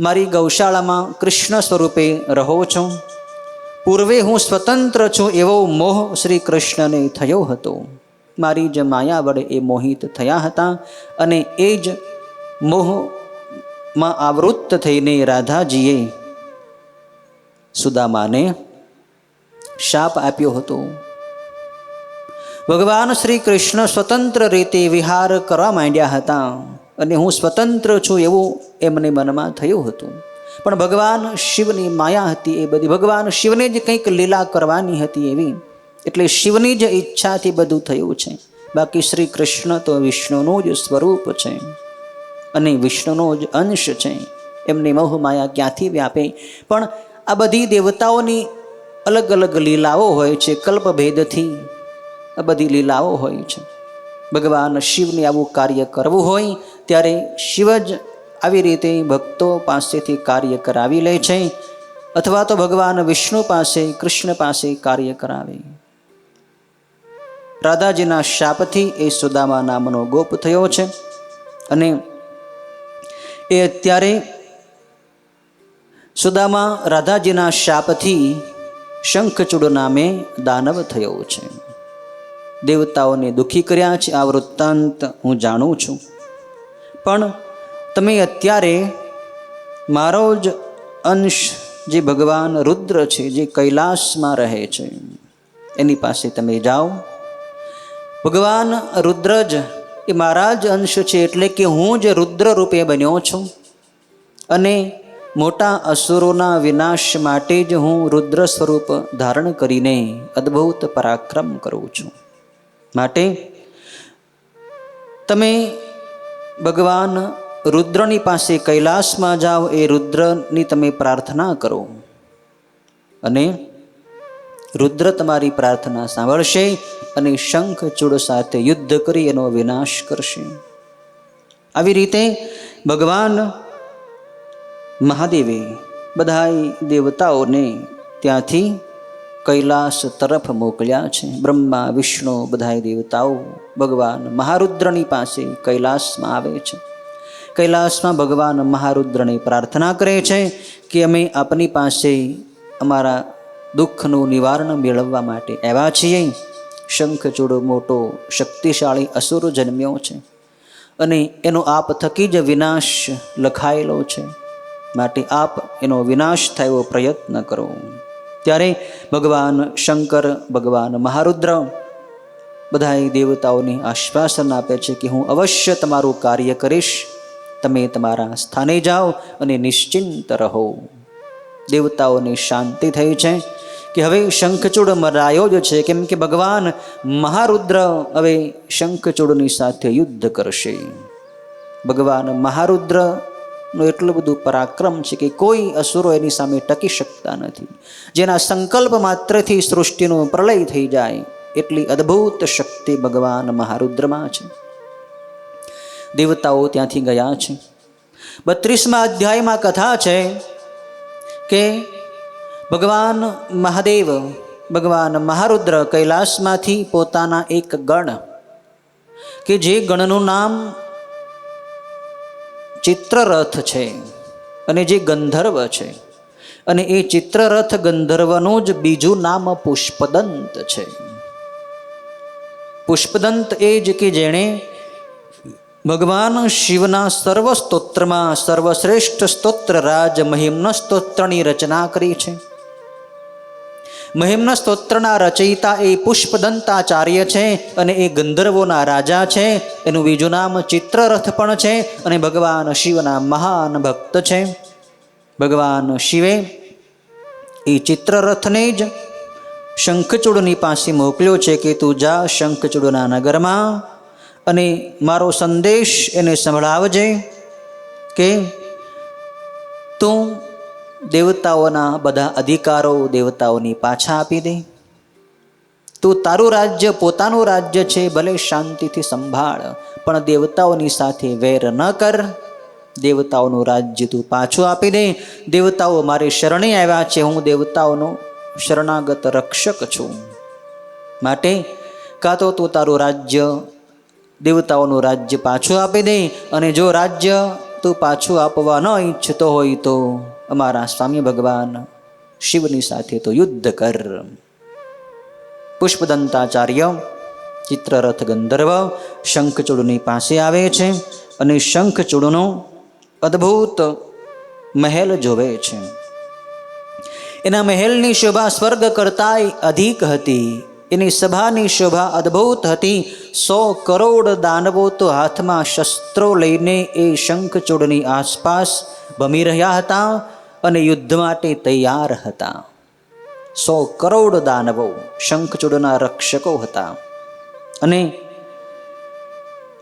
મારી ગૌશાળામાં કૃષ્ણ સ્વરૂપે રહો છો. પૂર્વે હું સ્વતંત્ર છું એવો મોહ શ્રી કૃષ્ણને થયો હતો. મારી જ માયા વડે એ મોહિત થયા હતા અને એ જ મોહમાં આવૃત્ત થઈને રાધાજીએ સુદામાને શાપ આપ્યો હતો. ભગવાન શ્રી કૃષ્ણ સ્વતંત્ર રીતે વિહાર કરવા માંડ્યા હતા અને હું સ્વતંત્ર છું એવું એમને મનમાં થયું હતું. પણ ભગવાન શિવની માયા હતી એ બધી, ભગવાન શિવને જ કંઈક લીલા કરવાની હતી એવી, એટલે શિવની જ ઈચ્છાથી બધું થયું છે. બાકી શ્રી કૃષ્ણ તો વિષ્ણુનું જ સ્વરૂપ છે અને વિષ્ણુનો જ અંશ છે. એમની મોહ માયા ક્યાંથી વ્યાપે? પણ આ બધી દેવતાઓની અલગ અલગ લીલાઓ હોય છે, કલ્પભેદથી આ બધી લીલાઓ હોય છે. ભગવાન શિવને આવું કાર્ય કરવું હોય ત્યારે શિવ જ આવી રીતે ભક્તો પાસેથી કાર્ય કરાવી લે છે, અથવા તો ભગવાન વિષ્ણુ પાસે, કૃષ્ણ પાસે કાર્ય કરાવે. રાધાજીના શાપથી એ સુદામા નામનો ગોપ થયો છે અને એ અત્યારે સુદામા રાધાજીના શાપથી શંખચૂડ નામે દાનવ થયો છે. દેવતાઓને દુઃખી કર્યા છે, આ વૃત્તાંત હું જાણું છું. પણ તમે અત્યારે મારો જ અંશ જે ભગવાન રુદ્ર છે, જે કૈલાસમાં રહે છે, એની પાસે તમે જાઓ. ભગવાન રુદ્ર જ એ મારા જ અંશ છે, એટલે કે હું જ રુદ્ર રૂપે બન્યો છું અને મોટા અસુરોના વિનાશ માટે જ હું રુદ્ર સ્વરૂપ ધારણ કરીને અદ્ભુત પરાક્રમ કરું છું. માટે તમે ભગવાન રુદ્રની પાસે કૈલાસમાં જાઓ, એ રુદ્રની તમે પ્રાર્થના કરો અને રુદ્ર તમારી પ્રાર્થના સાંભળશે અને શંખચૂડ સાથે યુદ્ધ કરી એનો વિનાશ કરશે. આવી રીતે ભગવાન મહાદેવે બધાય દેવતાઓને ત્યાંથી કૈલાસ તરફ મોકલ્યા છે. બ્રહ્મા, વિષ્ણુ, બધાય દેવતાઓ ભગવાન મહારુદ્રની પાસે કૈલાસમાં આવે છે. કૈલાસમાં ભગવાન મહારુદ્રને પ્રાર્થના કરે છે કે અમે આપની પાસે અમારા દુઃખનું નિવારણ મેળવવા માટે આવ્યા છીએ. શંખચૂડ મોટો શક્તિશાળી અસુર જન્મ્યો છે અને એનો આપ થકી જ વિનાશ લખાયેલો છે, માટે આપ એનો વિનાશ થાય એવો પ્રયત્ન કરો. ત્યારે ભગવાન શંકર, ભગવાન મહારુદ્ર બધાય દેવતાઓને આશ્વાસન આપે છે કે હું અવશ્ય તમારું કાર્ય કરીશ, તમે તમારા સ્થાને જાઓ અને નિશ્ચિંત રહો. દેવતાઓને શાંતિ થઈ છે કે હવે શંખચૂડ મરાયો જ છે, કેમ કે ભગવાન મહારુદ્ર હવે શંખચૂડની સાથે યુદ્ધ કરશે. ભગવાન મહારુદ્રનું એટલું બધું પરાક્રમ છે કે કોઈ અસુરો એની સામે ટકી શકતા નથી. જેના સંકલ્પ માત્રથી સૃષ્ટિનો પ્રલય થઈ જાય એટલી અદ્ભુત શક્તિ ભગવાન મહારુદ્રમાં છે. દેવતાઓ ત્યાંથી ગયા છે. 32મા અધ્યાયમાં કથા છે કે ભગવાન મહાદેવ, ભગવાન મહારુદ્ર કૈલાસમાંથી પોતાના એક ગણ, કે જે ગણનું નામ ચિત્રરથ છે અને જે ગંધર્વ છે, અને એ ચિત્રરથ ગંધર્વનું જ બીજું નામ પુષ્પદંત છે. પુષ્પદંત એ જ કે જેણે ભગવાન શિવના સર્વ સ્તોત્રમાં સર્વશ્રેષ્ઠ સ્તોત્ર રાજ મહિમ્ન સ્તોત્રની રચના કરી છે. મહિમ્ન સ્તોત્રના રચયિતા એ પુષ્પદંતાચાર્ય છે અને એ ગંધર્વોના રાજા છે. એનું બીજું નામ ચિત્રરથ પણ છે અને ભગવાન શિવના મહાન ભક્ત છે. ભગવાન શિવે એ ચિત્રરથને જ શંખચૂડની પાસે મોકલ્યો છે કે તું જા શંખચૂડના નગરમાં અને મારો સંદેશ એને સંભળાવજે કે તું દેવતાઓના બધા અધિકારો દેવતાઓની પાછા આપી દે. તું તારું રાજ્ય, પોતાનું રાજ્ય છે, ભલે શાંતિથી સંભાળ, પણ દેવતાઓની સાથે વેર ન કર. દેવતાઓનું રાજ્ય તું પાછું આપી દે. દેવતાઓ મારે શરણે આવ્યા છે, હું દેવતાઓનો શરણાગત રક્ષક છું. માટે કાં તો તું તારું રાજ્ય, દેવતાઓનું રાજ્ય પાછું આપી દે, અને જો રાજ્ય તું પાછું આપવા ન ઈચ્છતો હોય તો અમારા સ્વામી ભગવાન શિવની સાથે તો યુદ્ધ કર. પુષ્પદંતાચાર્ય ચિત્રરથ ગંધર્વ શંખચૂડની પાસે આવે છે અને શંખચૂડનો અદ્ભુત મહેલ જોવે છે. એના મહેલની શોભા સ્વર્ગ કરતાંય અધિક હતી. એની સભાની શોભા અદ્ભુત હતી. 100 કરોડ દાનવો તો હાથમાં શસ્ત્રો લઈને એ શંખચૂડની આસપાસ ભમી રહ્યા હતા અને યુદ્ધ માટે તૈયાર હતા. 100 કરોડ દાનવો શંખચૂડના રક્ષકો હતા. અને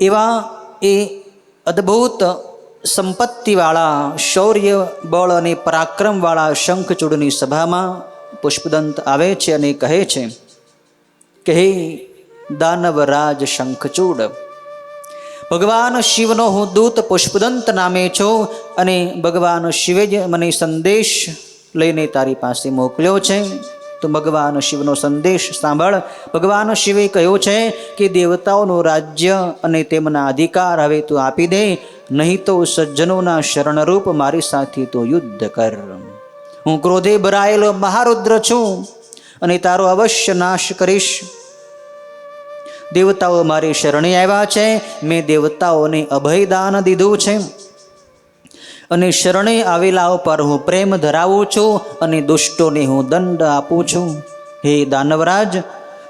એવા એ અદ્ભુત સંપત્તિવાળા શૌર્ય બળ અને પરાક્રમવાળા શંખચૂડની સભામાં પુષ્પદંત આવે છે અને કહે છે કે હે દાનવરાજ શંખચૂડ, ભગવાન શિવનો હું દૂત પુષ્પદંત નામે છું અને ભગવાન શિવે જ મને સંદેશ લઈને તારી પાસે મોકલ્યો છે. તો ભગવાન શિવનો સંદેશ સાંભળ. ભગવાન શિવે કહ્યું છે કે દેવતાઓનું રાજ્ય અને તેમના અધિકાર હવે તું આપી દે, નહીં તો સજ્જનોના શરણરૂપ મારી સાથે તો યુદ્ધ કર. હું ક્રોધે ભરાયેલો મહારુદ્ર છું અને તારો અવશ્ય નાશ કરીશ. દેવતાઓ મારી શરણે આવ્યા છે. મેં દેવતાઓને અભયદાન દીધું છે અને શરણે આવેલા ઉપર હું પ્રેમ ધરાવું છું અને દુષ્ટોને હું દંડ આપું છું. હે દાનવરાજ,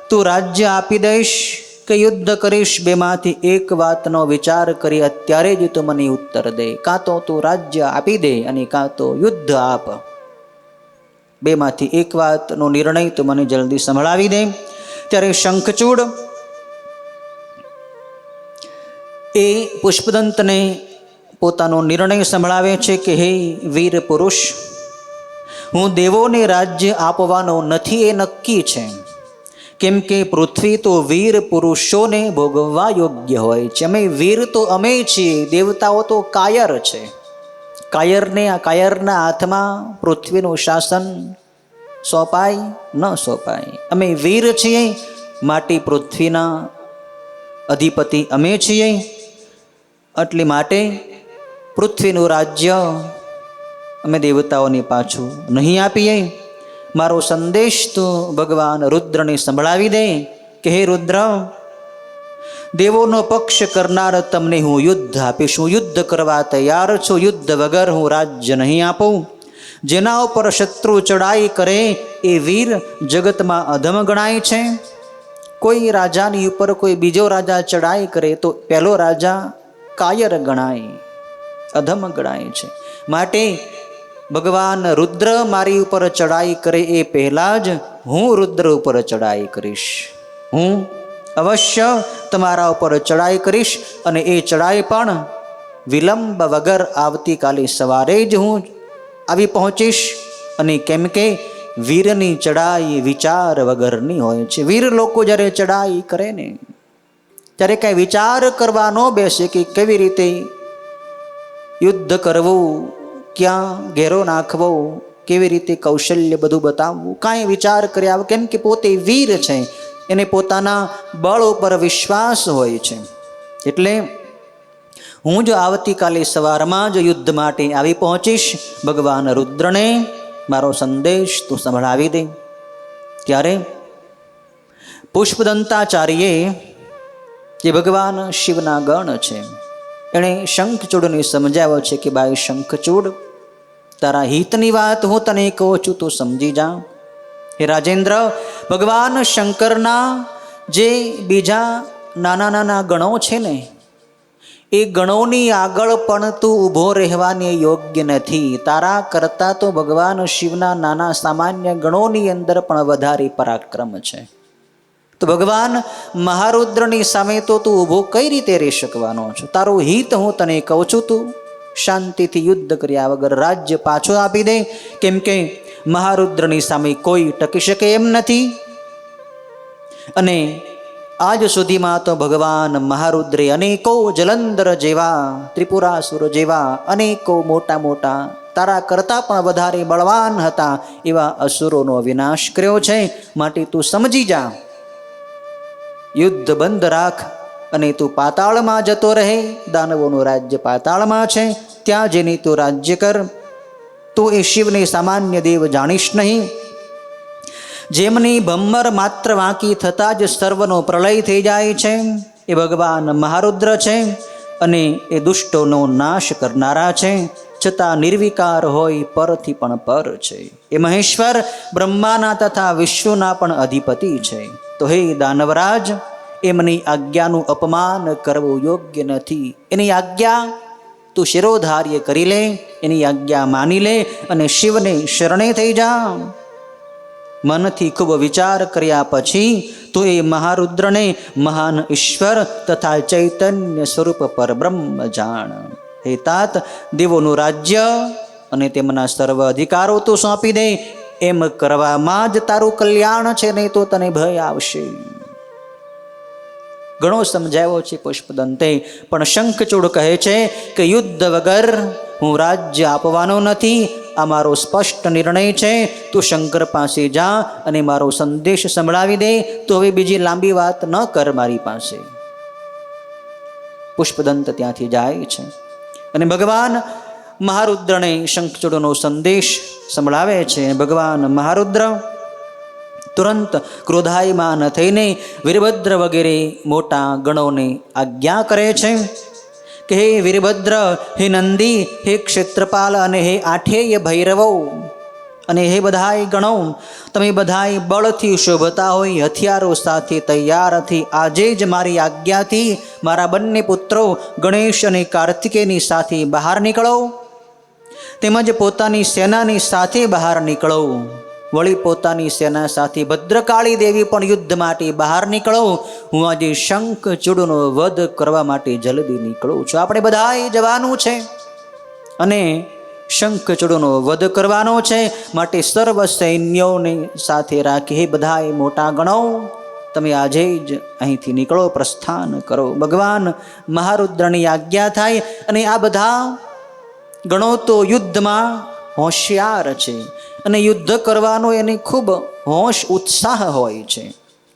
તું રાજ્ય આપી દઈશ કે યુદ્ધ કરીશ? બેમાંથી એક વાતનો વિચાર કરી અત્યારે જ તું મને ઉત્તર દે. કાં તો તું રાજ્ય આપી દે અને કાં તો યુદ્ધ આપ. બેમાંથી એક વાતનો નિર્ણય તું મને જલ્દી સંભળાવી દે. ત્યારે શંખચૂડ એ પુષ્પદંતને પોતાનો નિર્ણય સંભળાવે છે કે હે વીર પુરુષ, હું દેવોને રાજ્ય આપવાનો નથી એ નક્કી છે. કેમ કે પૃથ્વી તો વીર પુરુષોને ભોગવવા યોગ્ય હોય છે. અમે વીર તો અમે છીએ, દેવતાઓ તો કાયર છે. કાયરના હાથમાં પૃથ્વીનું શાસન સોંપાય ન સોંપાય. અમે વીર છીએ, માટી પૃથ્વીના અધિપતિ અમે છીએ. એટલે માટે પૃથ્વીનું રાજ્ય અમે દેવતાઓને પાછું નહીં આપીએ. મારો સંદેશ તો ભગવાન રુદ્રને સંભળાવી દે કે હે રુદ્ર, દેવોનો પક્ષ કરનાર તમને હું યુદ્ધ આપીશ. હું યુદ્ધ કરવા તૈયાર છું. યુદ્ધ વગર હું રાજ્ય નહીં આપું. જેના ઉપર શત્રુ ચડાઈ કરે એ વીર જગતમાં અધમ ગણાય છે. કોઈ રાજાની ઉપર કોઈ બીજો રાજા ચડાઈ કરે તો પહેલો રાજા કાયર ગણાય, અધમ ગણાય છે. માટે ભગવાન રુદ્ર મારી ઉપર ચડાઈ કરે એ પહેલાં જ હું રુદ્ર ઉપર ચડાઈ કરીશ. હું અવશ્ય તમારા ઉપર ચડાઈ કરીશ અને એ ચડાઈ પણ વિલંબ વગર આવતીકાલે સવારે જ હું આવી પહોંચીશ. અને કેમ કે વીરની ચડાઈ વિચાર વગરની હોય છે. વીર લોકો જ્યારે ચડાઈ કરે ને ત્યારે કાંઈ વિચાર કરવા ન બેસે કે કેવી રીતે યુદ્ધ કરવું, ક્યાં ઘેરો નાખવો, કેવી રીતે કૌશલ્ય બધું બતાવવું, કાંઈ વિચાર કર્યા. કેમ કે પોતે વીર છે, એને પોતાના બળ ઉપર વિશ્વાસ હોય છે. એટલે હું જો આવતીકાલે સવારમાં જ યુદ્ધ માટે આવી પહોંચીશ, ભગવાન રુદ્રને મારો સંદેશ તું સંભળાવી દે. ત્યારે પુષ્પદંતાચાર્યે, જે ભગવાન શિવના ગણ છે, એણે શંખચૂડને સમજાવ્યો છે કે ભાઈ શંખચૂડ, તારા હિતની વાત હું તને કહું છું, તું સમજી જા. હે રાજેન્દ્ર, ભગવાન શંકરના જે બીજા નાના નાના ગણો છે ને, એ ગણોની આગળ પણ તું ઊભો રહેવાની યોગ્ય નથી. તારા કરતાં તો ભગવાન શિવના નાના સામાન્ય ગણોની અંદર પણ વધારે પરાક્રમ છે. તો ભગવાન મહારુદ્રની સામે તો તું ઊભો કઈ રીતે રહી શકવાનો છો? તારું હિત હું તને કહું છું, તું શાંતિથી યુદ્ધ કર્યા વગર રાજ્ય પાછું આપી દે. કેમ કે મહારુદ્રની સામે કોઈ ટકી શકે એમ નથી. અને આજ સુધીમાં તો ભગવાન મહારુદ્રે અનેકો જલંધર જેવા, ત્રિપુરાસુર જેવા અનેકો મોટા મોટા, તારા કરતાં પણ વધારે બળવાન હતા એવા અસુરોનો વિનાશ કર્યો છે. માટે તું સમજી જા, યુદ્ધ બંધ રાખ અને તું પાતાળમાં જતો રહે. દાનવોનું રાજ્ય પાતાળમાં છે, ત્યાં જઈને તું રાજ્ય કર. તું એ શિવને સામાન્ય દેવ જાણીશ નહીં. જેમની ભમ્મર માત્ર વાંકી થતાં જ સર્વનો પ્રલય થઈ જાય છે એ ભગવાન મહારુદ્ર છે અને એ દુષ્ટોનો નાશ કરનારા છે, છતાં નિર્વિકાર હોય પરથી પણ પર છે. એ મહેશ્વર બ્રહ્માના તથા વિશ્વના પણ અધિપતિ છે. તો હે દાનવરાજ, એમની આજ્ઞાનું અપમાન કરવું યોગ્ય નથી. એની આજ્ઞા તું શિરોધાર્ય કરી લે, એની આજ્ઞા માની લે અને શિવને શરણે થઈ જા. મનથી ખૂબ વિચાર કર્યા પછી તું એ મહારુદ્રને મહાન ઈશ્વર તથા ચૈતન્ય સ્વરૂપ પરબ્રહ્મ જાણ. હે તાત, દેવોનું રાજ્ય અને તેમના સર્વ અધિકારો તું સોંપી દે. એમ કરવામાં જ તારું કલ્યાણ છે, નહીં તો તને ભય આવશે. ઘણો સમજાવ્યો છે પુષ્પદંતે, પણ શંખચૂડ કહે છે કે યુદ્ધ વગર હું રાજ્ય આપવાનો નથી. આ મારો સ્પષ્ટ નિર્ણય છે. તું શંકર પાસે જા અને મારો સંદેશ સંભળાવી દે. તો હવે બીજી લાંબી વાત ન કર મારી પાસે. પુષ્પદંત ત્યાંથી જાય છે અને ભગવાન મહારુદ્રને શંખચૂડનો સંદેશ સંભળાવે છે. ભગવાન મહારુદ્ર તુરંત ક્રોધાયમાન થઈને વીરભદ્ર વગેરે મોટા ગણોને આજ્ઞા કરે છે કે હે વીરભદ્ર, હે નંદી, હે ક્ષેત્રપાલ અને હે આઠેય ભૈરવો અને હે બધાય ગણો, તમે બધાય બળથી શોભતા હોય હથિયારો સાથે તૈયારથી આજે જ મારી આજ્ઞાથી મારા બંને પુત્રો ગણેશ અને કાર્તિકેયની સાથે બહાર નીકળો, તેમજ પોતાની સેનાની સાથે બહાર નીકળો. વળી પોતાની સેના સાથે ભદ્રકાળી દેવી પણ યુદ્ધ માટે બહાર નીકળો. હું આજે શંખચૂડનો વધ કરવા માટે જલ્દી નીકળું છું. આપણે બધાએ જવાનું છે અને શંખચૂડનો વધ કરવાનો છે. માટે સર્વ સૈન્યોને સાથે રાખી હે બધાએ મોટા ગણો, તમે આજે જ અહીંથી નીકળો, પ્રસ્થાન કરો. ભગવાન મહારુદ્રની આજ્ઞા થાય અને આ બધા ગણો તો યુદ્ધમાં હોશિયાર છે અને યુદ્ધ કરવાનો એને ખૂબ હોશ ઉત્સાહ હોય છે.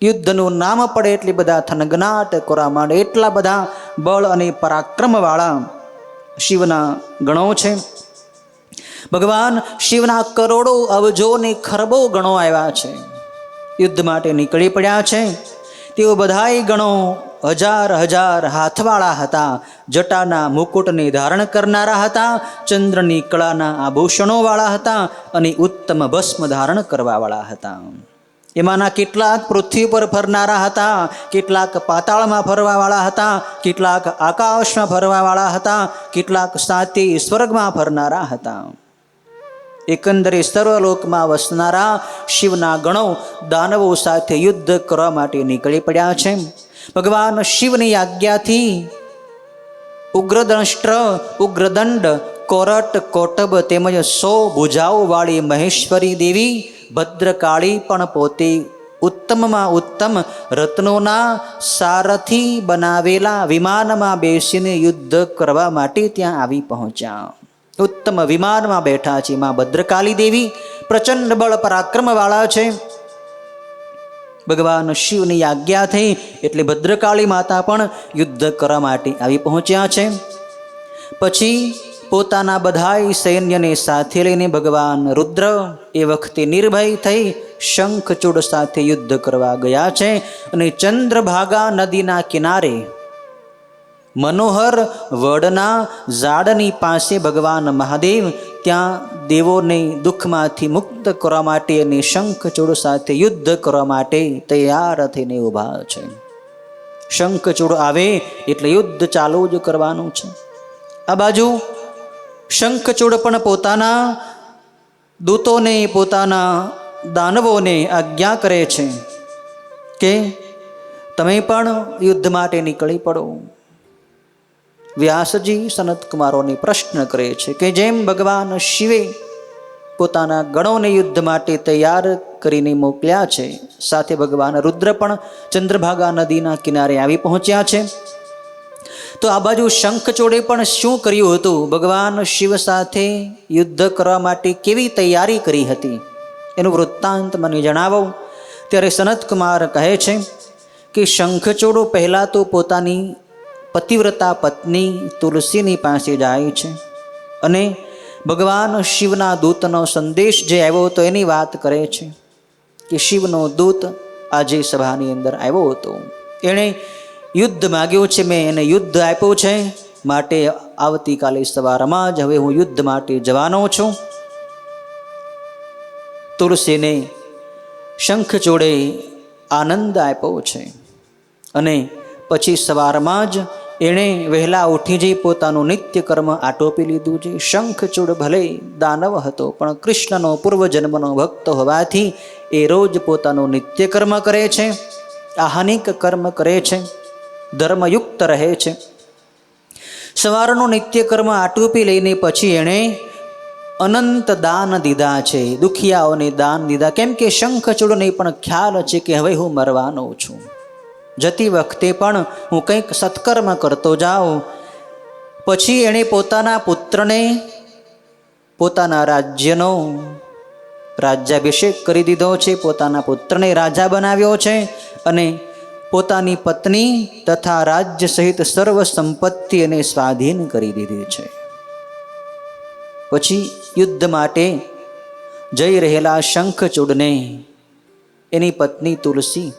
યુદ્ધનું નામ પડે એટલે બધા થનગનાટ કરવા માંડે. એટલા બધા બળ અને પરાક્રમવાળા શિવના ગણો છે. ભગવાન શિવના કરોડો અબજો ને ખરબો ગણો આવ્યા છે, યુદ્ધ માટે નીકળી પડ્યા છે. તેઓ બધાય ગણો હજાર હજાર હાથવાળા હતા, જટાના મુકુટને ધારણ કરનારા હતા, ચંદ્રની કળાના આભૂષણોવાળા હતા અને ઉત્તમ ભસ્મ ધારણ કરવાવાળા હતા. એમાંના કેટલાક પૃથ્વી પર ફરનારા હતા, કેટલાક પાતાળમાં ફરવાવાળા હતા, કેટલાક આકાશમાં ફરવાવાળા હતા, કેટલાક સાતે સ્વર્ગમાં ફરનારા હતા. એકંદરે સર્વલોકમાં વસનારા શિવના ગણો દાનવો સાથે યુદ્ધ કરવા માટે નીકળી પડ્યા છે. ભગવાન શિવની આજ્ઞાથી ઉગ્રદંષ્ટ્ર, ઉગ્રદંડ, કોરટ, કોટબ તેમજ 100 ભુજાઓવાળી મહેશ્વરી દેવી ભદ્રકાળી પણ પોતે ઉત્તમમાં ઉત્તમ રત્નોના સારથી બનાવેલા વિમાનમાં બેસીને યુદ્ધ કરવા માટે ત્યાં આવી પહોંચ્યા. ઉત્તમ વિમાનમાં બેઠા છે. માં ભદ્રકાળી દેવી પ્રચંડ બળ પરાક્રમવાળા છે. ભગવાન શિવની આજ્ઞા થઈ એટલે ભદ્રકાળી માતા પણ યુદ્ધ કરવા માટે આવી પહોંચ્યા છે. પછી પોતાના બધાય સૈન્યને સાથે લઈને ભગવાન રુદ્ર એ વખતે નિર્ભય થઈ શંખચૂડ સાથે યુદ્ધ કરવા ગયા છે. અને ચંદ્રભાગા નદીના કિનારે મનોહર વડના ઝાડની પાસે ભગવાન મહાદેવ ત્યાં દેવોને દુઃખમાંથી મુક્ત કરવા માટે અને શંખચૂડ સાથે યુદ્ધ કરવા માટે તૈયાર થઈને ઊભા છે. શંખચૂડ આવે એટલે યુદ્ધ ચાલુ જ કરવાનું છે. આ બાજુ શંખચૂડ પણ પોતાના દૂતોને, પોતાના દાનવોને આજ્ઞા કરે છે કે તમે પણ યુદ્ધ માટે નીકળી પડો. વ્યાસજી સનતકુમારોને પ્રશ્ન કરે છે કે જેમ ભગવાન શિવે પોતાના ગણોને યુદ્ધ માટે તૈયાર કરીને મોકલ્યા છે, સાથે ભગવાન રુદ્ર પણ ચંદ્રભાગા નદીના કિનારે આવી પહોંચ્યા છે, તો આ બાજુ શંખચૂડે પણ શું કર્યું હતું? ભગવાન શિવ સાથે યુદ્ધ કરવા માટે કેવી તૈયારી કરી હતી એનું વૃત્તાંત મને જણાવો. ત્યારે સનતકુમાર કહે છે કે શંખચૂડ પહેલાં તો પોતાની પતિવ્રતા પત્ની તુલસીની પાસે જાય છે અને ભગવાન શિવના દૂતનો સંદેશ જે આવ્યો હતો એની વાત કરે છે કે શિવનો દૂત આજે સભાની અંદર આવ્યો હતો. એણે યુદ્ધ માગ્યું છે, મેં એને યુદ્ધ આપ્યું છે, માટે આવતીકાલે સવારમાં જ હવે હું યુદ્ધ માટે જવાનો છું. તુલસીને શંખચૂડે આનંદ આપ્યો છે અને પછી સવારમાં જ એણે વહેલા ઉઠી જઈ પોતાનું નિત્ય કર્મ આટોપી લીધું છે. શંખચૂડ ભલે દાનવ હતો, પણ કૃષ્ણનો પૂર્વજન્મનો ભક્ત હોવાથી એ રોજ પોતાનું નિત્ય કર્મ કરે છે, આહાનિક કર્મ કરે છે, ધર્મયુક્ત રહે છે. સવારનું નિત્ય કર્મ આટોપી લઈને પછી એણે અનંત દાન દીધા છે, દુખિયાઓને દાન દીધા. કેમ કે શંખચૂડને પણ ખ્યાલ છે કે હવે હું મરવાનો છું, જતી વખતે પણ હું કંઈક સત્કર્મ કરતો જાઉં. પછી એણે પોતાના પુત્રને પોતાના રાજ્યનો રાજ્યાભિષેક કરી દીધો છે, પોતાના પુત્રને રાજા બનાવ્યો છે અને પોતાની પત્ની તથા રાજ્ય સહિત સર્વ સંપત્તિ એને સ્વાધીન કરી દીધી છે. પછી યુદ્ધ માટે જઈ રહેલા શંખચૂડને એની પત્ની તુલસી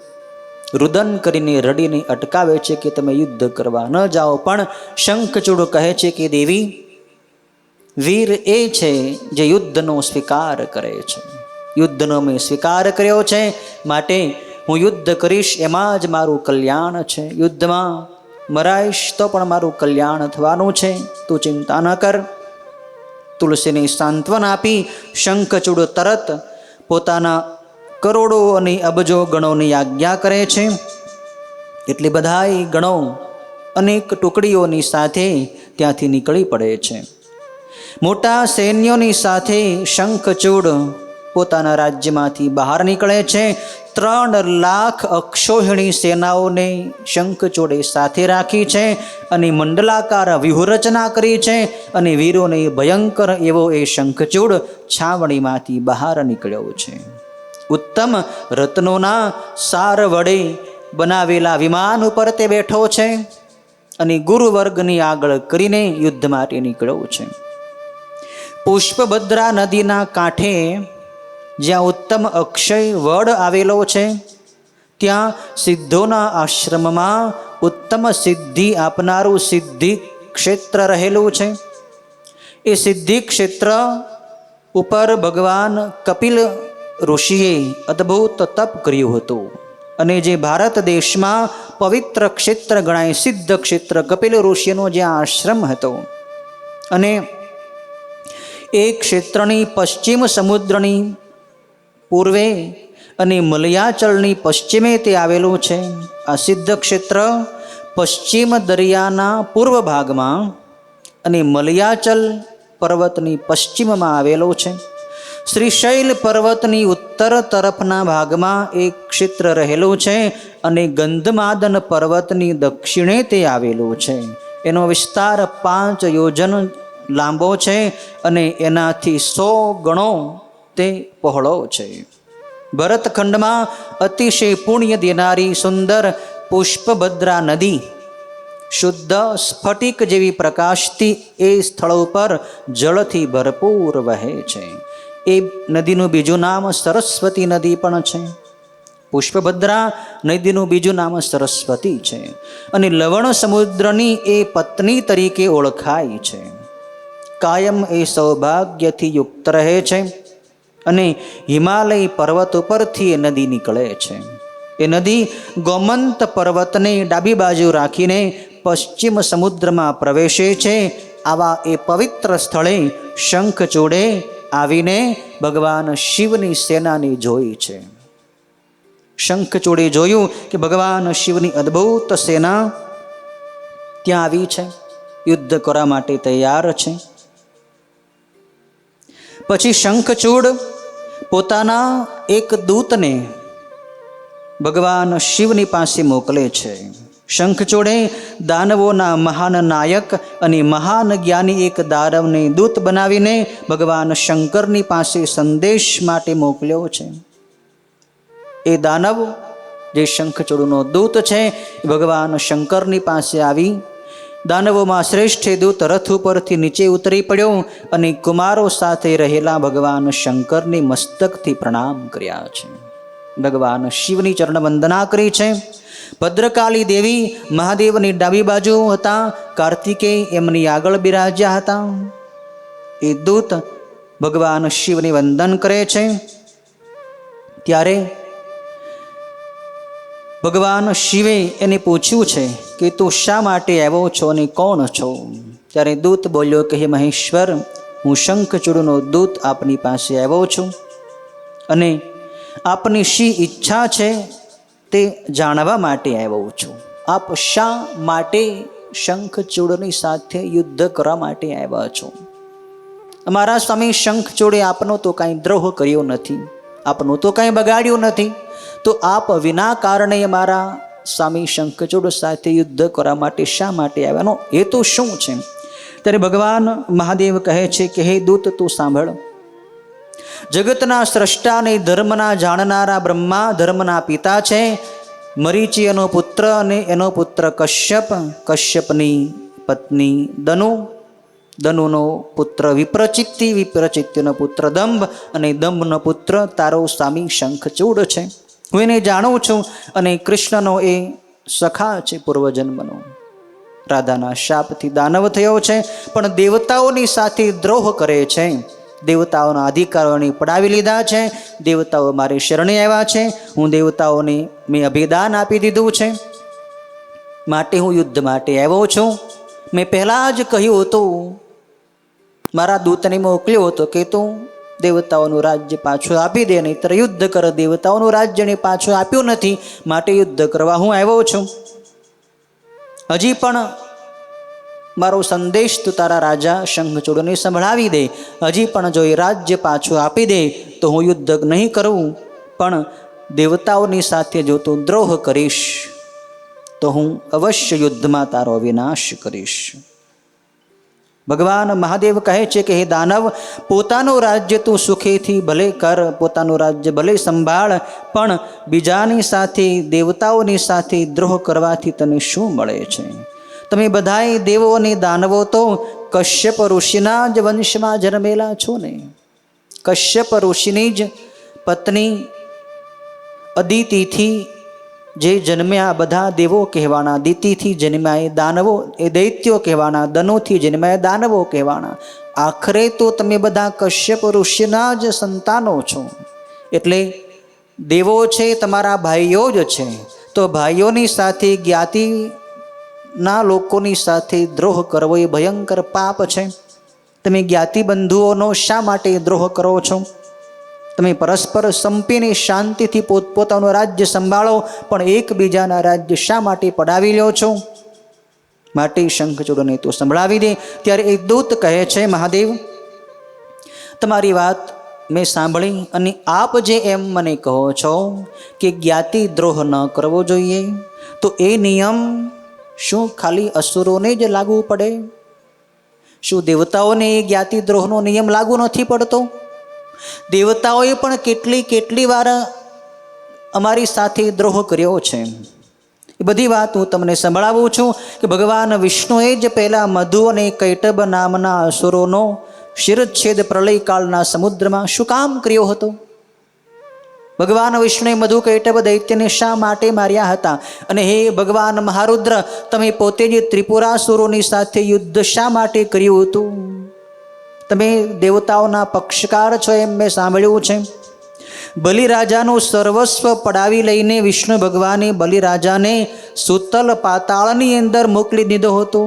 રુદન કરીને રડીને અટકાવે છે કે તમે યુદ્ધ કરવા ન જાઓ. પણ શંખચૂડ કહે છે કે દેવી, વીર એ છે જે યુદ્ધનો સ્વીકાર કરે છે, યુદ્ધનો મેં સ્વીકાર કર્યો છે, માટે હું યુદ્ધ કરીશ, એમાં જ મારું કલ્યાણ છે. યુદ્ધમાં મરાઈશ તો પણ મારું કલ્યાણ થવાનું છે, તું ચિંતા ન કર. તુલસીને સાંત્વન આપી શંખચૂડ તરત પોતાના કરોડો અને અબજો ગણોની આજ્ઞા કરે છે. એટલે બધાય ગણો અનેક ટુકડીઓની સાથે ત્યાંથી નીકળી પડે છે. મોટા સૈન્યોની સાથે શંખચૂડ પોતાના રાજ્યમાંથી બહાર નીકળે છે. 3 લાખ અક્ષોહિણી સેનાઓને શંખચૂડે સાથે રાખી છે અને મંડલાકાર વ્યૂહરચના કરી છે અને વીરોને ભયંકર એવો એ શંખચૂડ છાવણીમાંથી બહાર નીકળ્યો છે. ઉત્તમ રત્નોના સાર વડે બનાવેલા વિમાન ઉપર તે બેઠો છે અને ગુરુવર્ગની આગળ કરીને યુદ્ધ માટે નીકળ્યો છે. પુષ્પભદ્રા નદીના કાંઠે જ્યાં ઉત્તમ અક્ષય વડ આવેલો છે, ત્યાં સિદ્ધોના આશ્રમમાં ઉત્તમ સિદ્ધિ આપનારું સિદ્ધિ ક્ષેત્ર રહેલું છે. એ સિદ્ધિ ક્ષેત્ર ઉપર ભગવાન કપિલ ઋષિએ અદ્ભુત તપ કર્યું હતું અને જે ભારત દેશમાં પવિત્ર ક્ષેત્ર ગણાય સિદ્ધ ક્ષેત્ર કપિલ ઋષિનો જ્યાં આશ્રમ હતો અને એ ક્ષેત્રની પશ્ચિમ સમુદ્રની પૂર્વે અને મલયાચલની પશ્ચિમે તે આવેલું છે. આ સિદ્ધ ક્ષેત્ર પશ્ચિમ દરિયાના પૂર્વ ભાગમાં અને મલયાચલ પર્વતની પશ્ચિમમાં આવેલો છે. શ્રીશૈલ પર્વતની ઉત્તર તરફના ભાગમાં એક ક્ષેત્ર રહેલું છે અને ગંધમાદન પર્વતની દક્ષિણે તે આવેલું છે. એનો વિસ્તાર 5 યોજન લાંબો છે અને એનાથી 100 ગણો તે પહોળો છે. ભરતખંડમાં અતિશય પુણ્ય દેનારી સુંદર પુષ્પભદ્રા નદી શુદ્ધ સ્ફટિક જેવી પ્રકાશથી એ સ્થળ ઉપર જળથી ભરપૂર વહે છે. એ નદીનું બીજું નામ સરસ્વતી નદી પણ છે. પુષ્પભદ્રા નદીનું બીજું નામ સરસ્વતી છે અને લવણ સમુદ્રની એ પત્ની તરીકે ઓળખાય છે. કાયમ એ સૌભાગ્યથી યુક્ત રહે છે અને હિમાલય પર્વત ઉપરથી એ નદી નીકળે છે. એ નદી ગોમંત પર્વતને ડાબી બાજુ રાખીને પશ્ચિમ સમુદ્રમાં પ્રવેશે છે. આવા એ પવિત્ર સ્થળે શંખચૂડે આવીને ભગવાન શિવની સેનાને જોઈ છે. શંખચૂડે જોયું કે ભગવાન શિવની અદ્ભુત સેના ત્યાં આવી છે, યુદ્ધ કરવા માટે તૈયાર છે. પછી શંખચૂડ પોતાના એક દૂતને ભગવાન શિવની પાસે મોકલે છે. શંખચૂડે દાનવોના મહાન નાયક અને મહાન જ્ઞાની એક દાનવને દૂત બનાવીને ભગવાન શંકરની પાસે સંદેશ માટે મોકલ્યો છે. એ દાનવ જે શંખચૂડનો દૂત છે એ ભગવાન શંકરની પાસે આવી. દાનવોમાં શ્રેષ્ઠ દૂત રથ ઉપરથી નીચે ઉતરી પડ્યો અને કુમારો સાથે રહેલા ભગવાન શંકરની મસ્તકથી પ્રણામ કર્યા છે. ભગવાન શિવની ચરણ વંદના કરી છે. ભદ્રકાળી દેવી મહાદેવની ડાબી બાજુ હતા, કાર્તિકેય એમની આગળ બિરાજ્યા હતા. એ દૂત ભગવાન શિવની વંદન કરે છે. ત્યારે ભગવાન શિવે એને પૂછ્યું છે કે તું શા માટે આવ્યો છો અને કોણ છો? ત્યારે દૂત બોલ્યો કે હે મહેશ્વર, હું શંખચૂડનો દૂત આપની પાસે આવ્યો છું અને આપની શી ઈચ્છા છે તે જાણવા માટે આવ્યો છું. આપ શા માટે શંખચૂડની સાથે યુદ્ધ કરવા માટે આવ્યા છો? અમારા સ્વામી શંખચૂડે આપનો તો કાંઈ દ્રોહ કર્યો નથી, આપનું તો કાંઈ બગાડ્યું નથી, તો આપ વિના કારણે અમારા સ્વામી શંખચૂડ સાથે યુદ્ધ કરવા માટે શા માટે આવ્યાનો હેતુ શું છે? ત્યારે ભગવાન મહાદેવ કહે છે કે હે દૂત, તું સાંભળ. જગતના સ્રષ્ટા અને ધર્મના જાણનારા બ્રહ્મા ધર્મના પિતા છે. મરીચી એનો પુત્ર અને એનો પુત્ર કશ્યપ, કશ્યપની પત્ની દનુ, દનુનો પુત્ર વિપ્રચિત્તિ, વિપ્રચિત્તિનો પુત્ર દંભ અને દંભનો પુત્ર તારો સ્વામી શંખચૂડ છે. હું એને જાણું છું અને કૃષ્ણનો એ સખા છે પૂર્વજન્મનો. રાધાના શાપથી દાનવ થયો છે, પણ દેવતાઓની સાથે દ્રોહ કરે છે. દેવતાઓના અધિકારોને પડાવી લીધા છે. દેવતાઓ મારી શરણે આવ્યા છે. હું દેવતાઓને મેં અભિદાન આપી દીધું છે, માટે હું યુદ્ધ માટે આવ્યો છું. મેં પહેલાં જ કહ્યું હતું, મારા દૂતને મોકલ્યો હતો કે તું દેવતાઓનું રાજ્ય પાછું આપી દે, નહીંતર યુદ્ધ કર. દેવતાઓનું રાજ્યને પાછું આપ્યું નથી, માટે યુદ્ધ કરવા હું આવ્યો છું. હજી પણ મારો સંદેશ તું તારા રાજા શંખચૂડને સંભળાવી દે. હજી પણ જો એ રાજ્ય પાછું આપી દે તો હું યુદ્ધ નહીં કરું, પણ દેવતાઓની સાથે જો તું દ્રોહ કરીશ તો હું અવશ્ય યુદ્ધમાં તારો વિનાશ કરીશ. ભગવાન મહાદેવ કહે છે કે હે દાનવ, પોતાનું રાજ્ય તું સુખેથી ભલે કર, પોતાનું રાજ્ય ભલે સંભાળ, પણ બીજાની સાથે, દેવતાઓની સાથે દ્રોહ કરવાથી તને શું મળે છે? તમે બધાએ દેવો અને દાનવો તો કશ્યપ ઋષિના જ વંશમાં જન્મેલા છો ને. કશ્યપ ઋષિની જ પત્ની અદિતિથી જે જન્મ્યા બધા દેવો કહેવાના, દિતિથી જન્મ્યા એ દાનવો, એ દૈત્યો કહેવાના, દનોથી જન્મ્યા દાનવો કહેવાના. આખરે તો તમે બધા કશ્યપ ઋષિના જ સંતાનો છો. એટલે દેવો છે તમારા ભાઈઓ જ છે. તો ભાઈઓની સાથે જ્ઞાતિના લોકોની સાથે દ્રોહ કરવો એ ભયંકર પાપ છે. તમે જ્ઞાતિ બંધુઓનો શા માટે દ્રોહ કરો છો? તમે પરસ્પર સંપીને શાંતિથી પોતપોતાનું રાજ્ય સંભાળો, પણ એકબીજાના રાજ્ય શા માટે પડાવી લ્યો છો? માટે શંખચૂડને તો સંભળાવી દે. ત્યારે એક દૂત કહે છે, મહાદેવ, તમારી વાત મેં સાંભળી અને આપ જે એમ મને કહો છો કે જ્ઞાતિ દ્રોહ ન કરવો જોઈએ, તો એ નિયમ શું ખાલી અસુરોને જ લાગુ પડે? શું દેવતાઓને એ જ્ઞાતિ દ્રોહનો નિયમ લાગુ નથી પડતો? દેવતાઓએ પણ કેટલી વાર અમારી સાથે દ્રોહ કર્યો છે. એ બધી વાત હું તમને સંભળાવું છું કે ભગવાન વિષ્ણુએ જ પહેલાં મધુ અને કૈટબ નામના અસુરોનો શિરચ્છેદ પ્રલયકાળના સમુદ્રમાં શું કામ કર્યો હતો? ભગવાન વિષ્ણુએ મધુ કૈટબ દૈત્યને શા માટે માર્યા હતા? અને હે ભગવાન મહારુદ્ર, તમે પોતે જ ત્રિપુરાસુરોની સાથે યુદ્ધ શા માટે કર્યું હતું? તમે દેવતાઓના પક્ષકાર છો એમ મેં સાંભળ્યું છે. બલિરાજાનું સર્વસ્વ પડાવી લઈને વિષ્ણુ ભગવાને બલિરાજાને સુતલ પાતાળની અંદર મોકલી દીધો હતો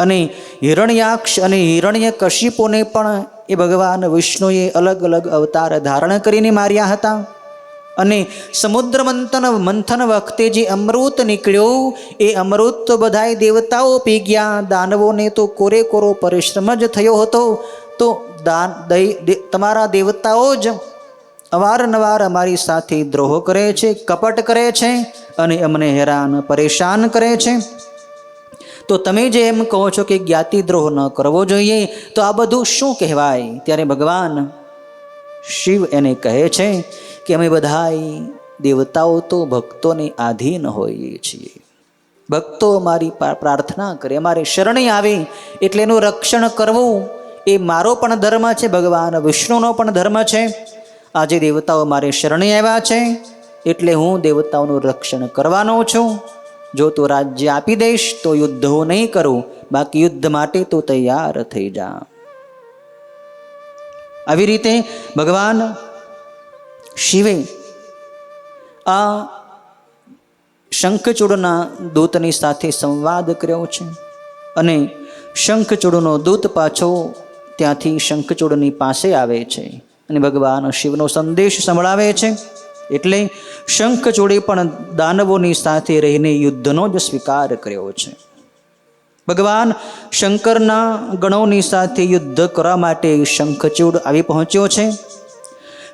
અને હિરણ્યાક્ષ અને હિરણ્યકશિપુને પણ એ ભગવાન વિષ્ણુએ અલગ અલગ અવતાર ધારણ કરીને માર્યા હતા. અને સમુદ્ર મંથન વખતે જે અમૃત નીકળ્યું એ અમૃત તો બધાય દેવતાઓ પી ગયા, દાનવોને તો કોરો પરિશ્રમ જ થયો હતો. તો તમારા દેવતાઓ જ અવારનવાર અમારી સાથે દ્રોહ કરે છે, કપટ કરે છે અને અમને હેરાન પરેશાન કરે છે. તો તમે જે એમ કહો છો કે જ્ઞાતિ દ્રોહ ન કરવો જોઈએ, તો આ બધું શું કહેવાય? ત્યારે ભગવાન શિવ એને કહે છે કે અમે બધાય દેવતાઓ તો ભક્તોને આધીન હોઈએ છીએ. ભક્તો અમારી પ્રાર્થના કરે, અમારે શરણે આવે એટલે એનું રક્ષણ કરવું એ મારો પણ ધર્મ છે, ભગવાન વિષ્ણુનો પણ ધર્મ છે. આજે દેવતાઓ મારે શરણે આવ્યા છે, એટલે હું દેવતાઓનું રક્ષણ કરવાનો છું. જો તું રાજ્ય આપી દઈશ તો યુદ્ધ હું નહીં કરું, બાકી યુદ્ધ માટે તું તૈયાર થઈ જા. આવી રીતે ભગવાન શિવે આ શંખચૂડના દૂતની સાથે સંવાદ કર્યો છે. અને શંખચૂડનો દૂત પાછો ત્યાંથી શંખચૂડની પાસે આવે છે અને ભગવાન શિવનો સંદેશ સંભળાવે છે. એટલે શંખચૂડે પણ દાનવોની સાથે રહીને યુદ્ધનો જ સ્વીકાર કર્યો છે. ભગવાન શંકરના ગણોની સાથે યુદ્ધ કરવા માટે શંખચૂડ આવી પહોંચ્યો છે.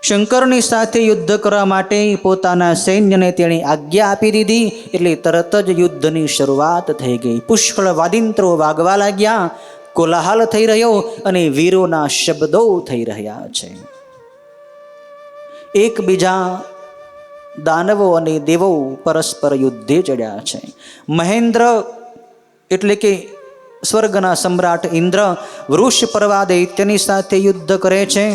શંકરની સાથે યુદ્ધ કરવા માટે પોતાના સૈન્યને તેણે આજ્ઞા આપી દીધી. એટલે તરત જ યુદ્ધની શરૂઆત થઈ ગઈ. પુષ્કળ વાદિંત્રો વાગવા લાગ્યા, કોલાહલ થઈ રહ્યો અને વીરોના શબ્દો થઈ રહ્યા છે. એકબીજા દાનવો અને દેવો પરસ્પર યુદ્ધે ચડ્યા છે. મહેન્દ્ર એટલે કે સ્વર્ગના સમ્રાટ ઇન્દ્ર વૃષપર્વા દૈત્યની સાથે યુદ્ધ કરે છે.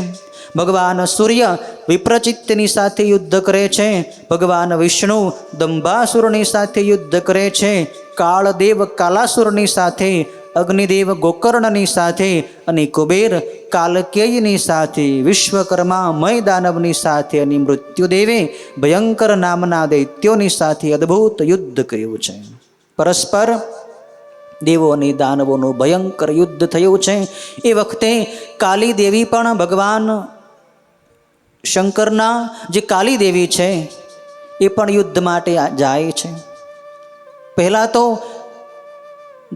ભગવાન સૂર્ય વિપ્રચિત્તની સાથે યુદ્ધ કરે છે. ભગવાન વિષ્ણુ દંભાસુરની સાથે યુદ્ધ કરે છે. કાળદેવ કાલાસુરની સાથે, અગ્નિદેવ ગોકર્ણની સાથે અને કુબેર કાલકેયની સાથે, વિશ્વકર્મા મય દાનવની સાથે અને મૃત્યુદેવે ભયંકર નામના દૈત્યોની સાથે અદ્ભુત યુદ્ધ કર્યું છે. પરસ્પર દેવો અને દાનવોનું ભયંકર યુદ્ધ થયું છે. એ વખતે કાલી દેવી પણ ભગવાન શંકરના જે કાલી દેવી છે એ પણ યુદ્ધ માટે જાય છે. પહેલાં તો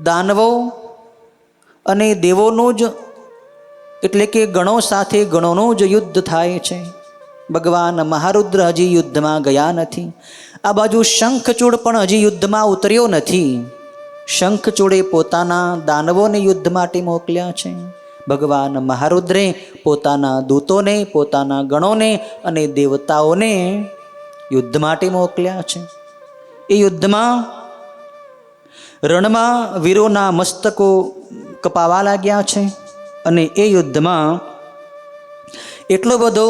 દાનવો અને દેવોનું જ એટલે કે ગણો સાથે ગણોનું જ યુદ્ધ થાય છે. ભગવાન મહારુદ્ર હજી યુદ્ધમાં ગયા નથી. આ બાજુ શંખચૂડ પણ હજી યુદ્ધમાં ઉતર્યો નથી. શંખચૂડે પોતાના દાનવોને યુદ્ધ માટે મોકલ્યા છે. ભગવાન મહારુદ્રે પોતાના દૂતોને, પોતાના ગણોને અને દેવતાઓને યુદ્ધ માટે મોકલ્યા છે. એ યુદ્ધમાં રણમાં વીરોના મસ્તકો કપાવા લાગ્યા છે. અને એ યુદ્ધમાં એટલો બધો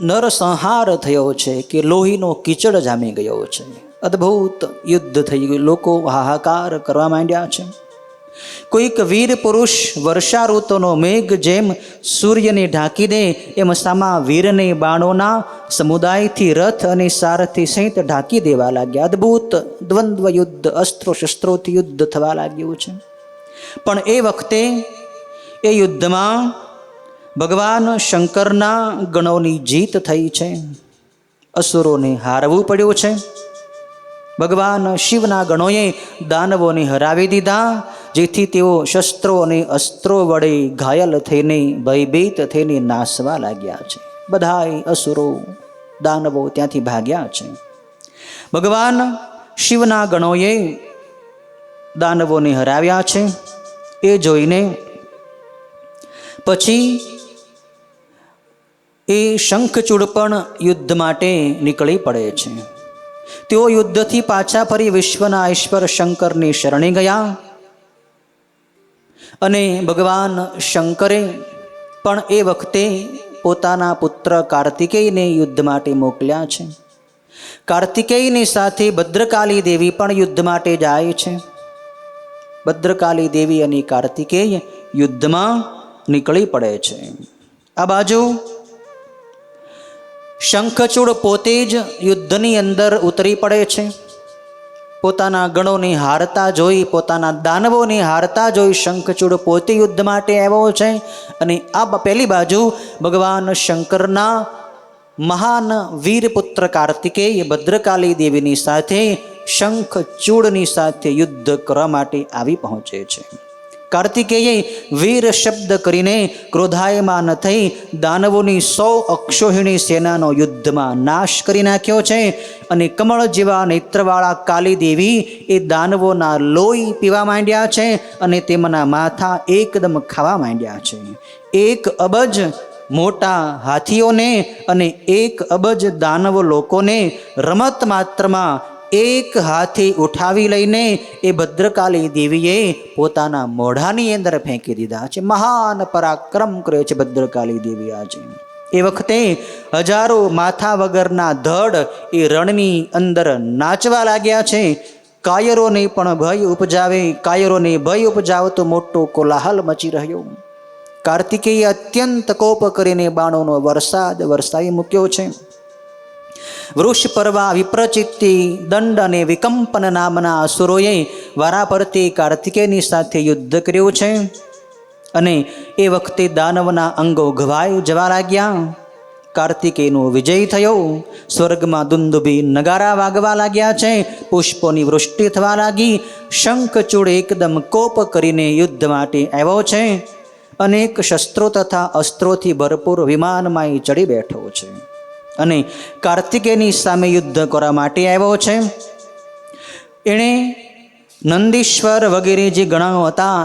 નરસંહાર થયો છે કે લોહીનો કીચડ જામી ગયો છે. અદ્ભુત યુદ્ધ થઈ ગયું. લોકો હાહાકાર કરવા માંડ્યા છે. કોઈક વીર પુરુષ વર્ષા ઋતુનો મેઘ જેમ સૂર્યને ઢાંકી દે એમ સામા વીરને બાણોના સમુદાયથી રથ અને સારથી સહિત ઢાંકી દેવા લાગ્યા. અદ્ભુત દ્વંદ્વ યુદ્ધ, અસ્ત્રો શસ્ત્રોથી યુદ્ધ થવા લાગ્યું છે. પણ એ વખતે એ યુદ્ધમાં ભગવાન શંકરના ગણોની જીત થઈ છે. અસુરોને હારવું પડ્યું છે. ભગવાન શિવના ગણોએ દાનવોને હરાવી દીધા, જેથી તેઓ શસ્ત્રો અને અસ્ત્રો વડે ઘાયલ થઈને ભયભીત થઈને નાસવા લાગ્યા છે. બધાય અસુરો દાનવો ત્યાંથી ભાગ્યા છે. ભગવાન શિવના ગણોએ દાનવોને હરાવ્યા છે. એ જોઈને પછી એ શંખચૂડ પણ યુદ્ધ માટે નીકળી પડે છે. તેઓ યુદ્ધથી પાછા ફરી વિશ્વના ઈશ્વર શંકરની શરણે ગયા. અને ભગવાન શંકરે પણ એ વખતે પોતાના પુત્ર કાર્તિકેયને યુદ્ધ માટે મોકલ્યા છે. કાર્તિકેયની સાથે ભદ્રકાલી દેવી પણ યુદ્ધ માટે જાય છે. ભદ્રકાલી દેવી અને કાર્તિકેય યુદ્ધમાં નીકળી પડે છે. આ બાજુ શંખચૂડ પોતે જ યુદ્ધની અંદર ઉતરી પડે છે. પોતાના ગણોને હારતા જોઈ, પોતાના દાનવોને હારતા જોઈ શંખચૂડ પોતે યુદ્ધ માટે આવ્યો છે. અને આ પહેલી બાજુ ભગવાન શંકરના મહાન વીરપુત્ર કાર્તિકેય ભદ્રકાલી દેવીની સાથે શંખચૂડની સાથે યુદ્ધ કરવા માટે આવી પહોંચે છે. કાર્તિકેયે વીર શબ્દ કરીને ક્રોધાયમાન થઈ દાનવોની 100 અક્ષોહિણી સેનાનો યુદ્ધમાં નાશ કરી નાખ્યો છે. અને કમળ જેવા નેત્રવાળા કાલી દેવી એ દાનવોના લોહી પીવા માંડ્યા છે અને તેમના માથા એકદમ ખાવા માંડ્યા છે. 1 અબજ મોટા હાથીઓને અને 1 અબજ દાનવ લોકોને રમત માત્રમાં એક હાથે ઉઠાવી લઈને એ ભદ્રકાલી દેવીએ પોતાના મોઢાની અંદર ફેંકી દીધા છે. મહાન પરાક્રમ કર્યો છે ભદ્રકાલી દેવી આજે. એ વખતે હજારો માથા વગરના ધડ એ રણની અંદર નાચવા લાગ્યા છે. કાયરોને પણ ભય ઉપજાવે, કાયરોને ભય ઉપજાવતો મોટો કોલાહલ મચી રહ્યો. કાર્તિકેય અત્યંત કોપ કરીને બાણોનો વરસાદ વરસાવી મૂક્યો છે. વૃષપર્વા, વિપ્રચિત્તિ, દંડ અને વિકંપન નામના અસુરોએ વારા પરથી કાર્તિકેયની સાથે યુદ્ધ કર્યું છે. અને એ વખતે દાનવના અંગો ઘવાઈ જવા લાગ્યા. કાર્તિકેયનો વિજય થયો. સ્વર્ગમાં દુંદુભી નગારા વાગવા લાગ્યા છે. પુષ્પોની વૃષ્ટિ થવા લાગી. શંખચૂડ એકદમ કોપ કરીને યુદ્ધ માટે આવ્યો છે. અનેક શસ્ત્રો તથા અસ્ત્રોથી ભરપૂર વિમાનમાં ચડી બેઠો છે અને કાર્તિકેયની સામે યુદ્ધ કરવા માટે આવ્યો છે. એણે નંદીશ્વર વગેરે જે ગણાઓ હતા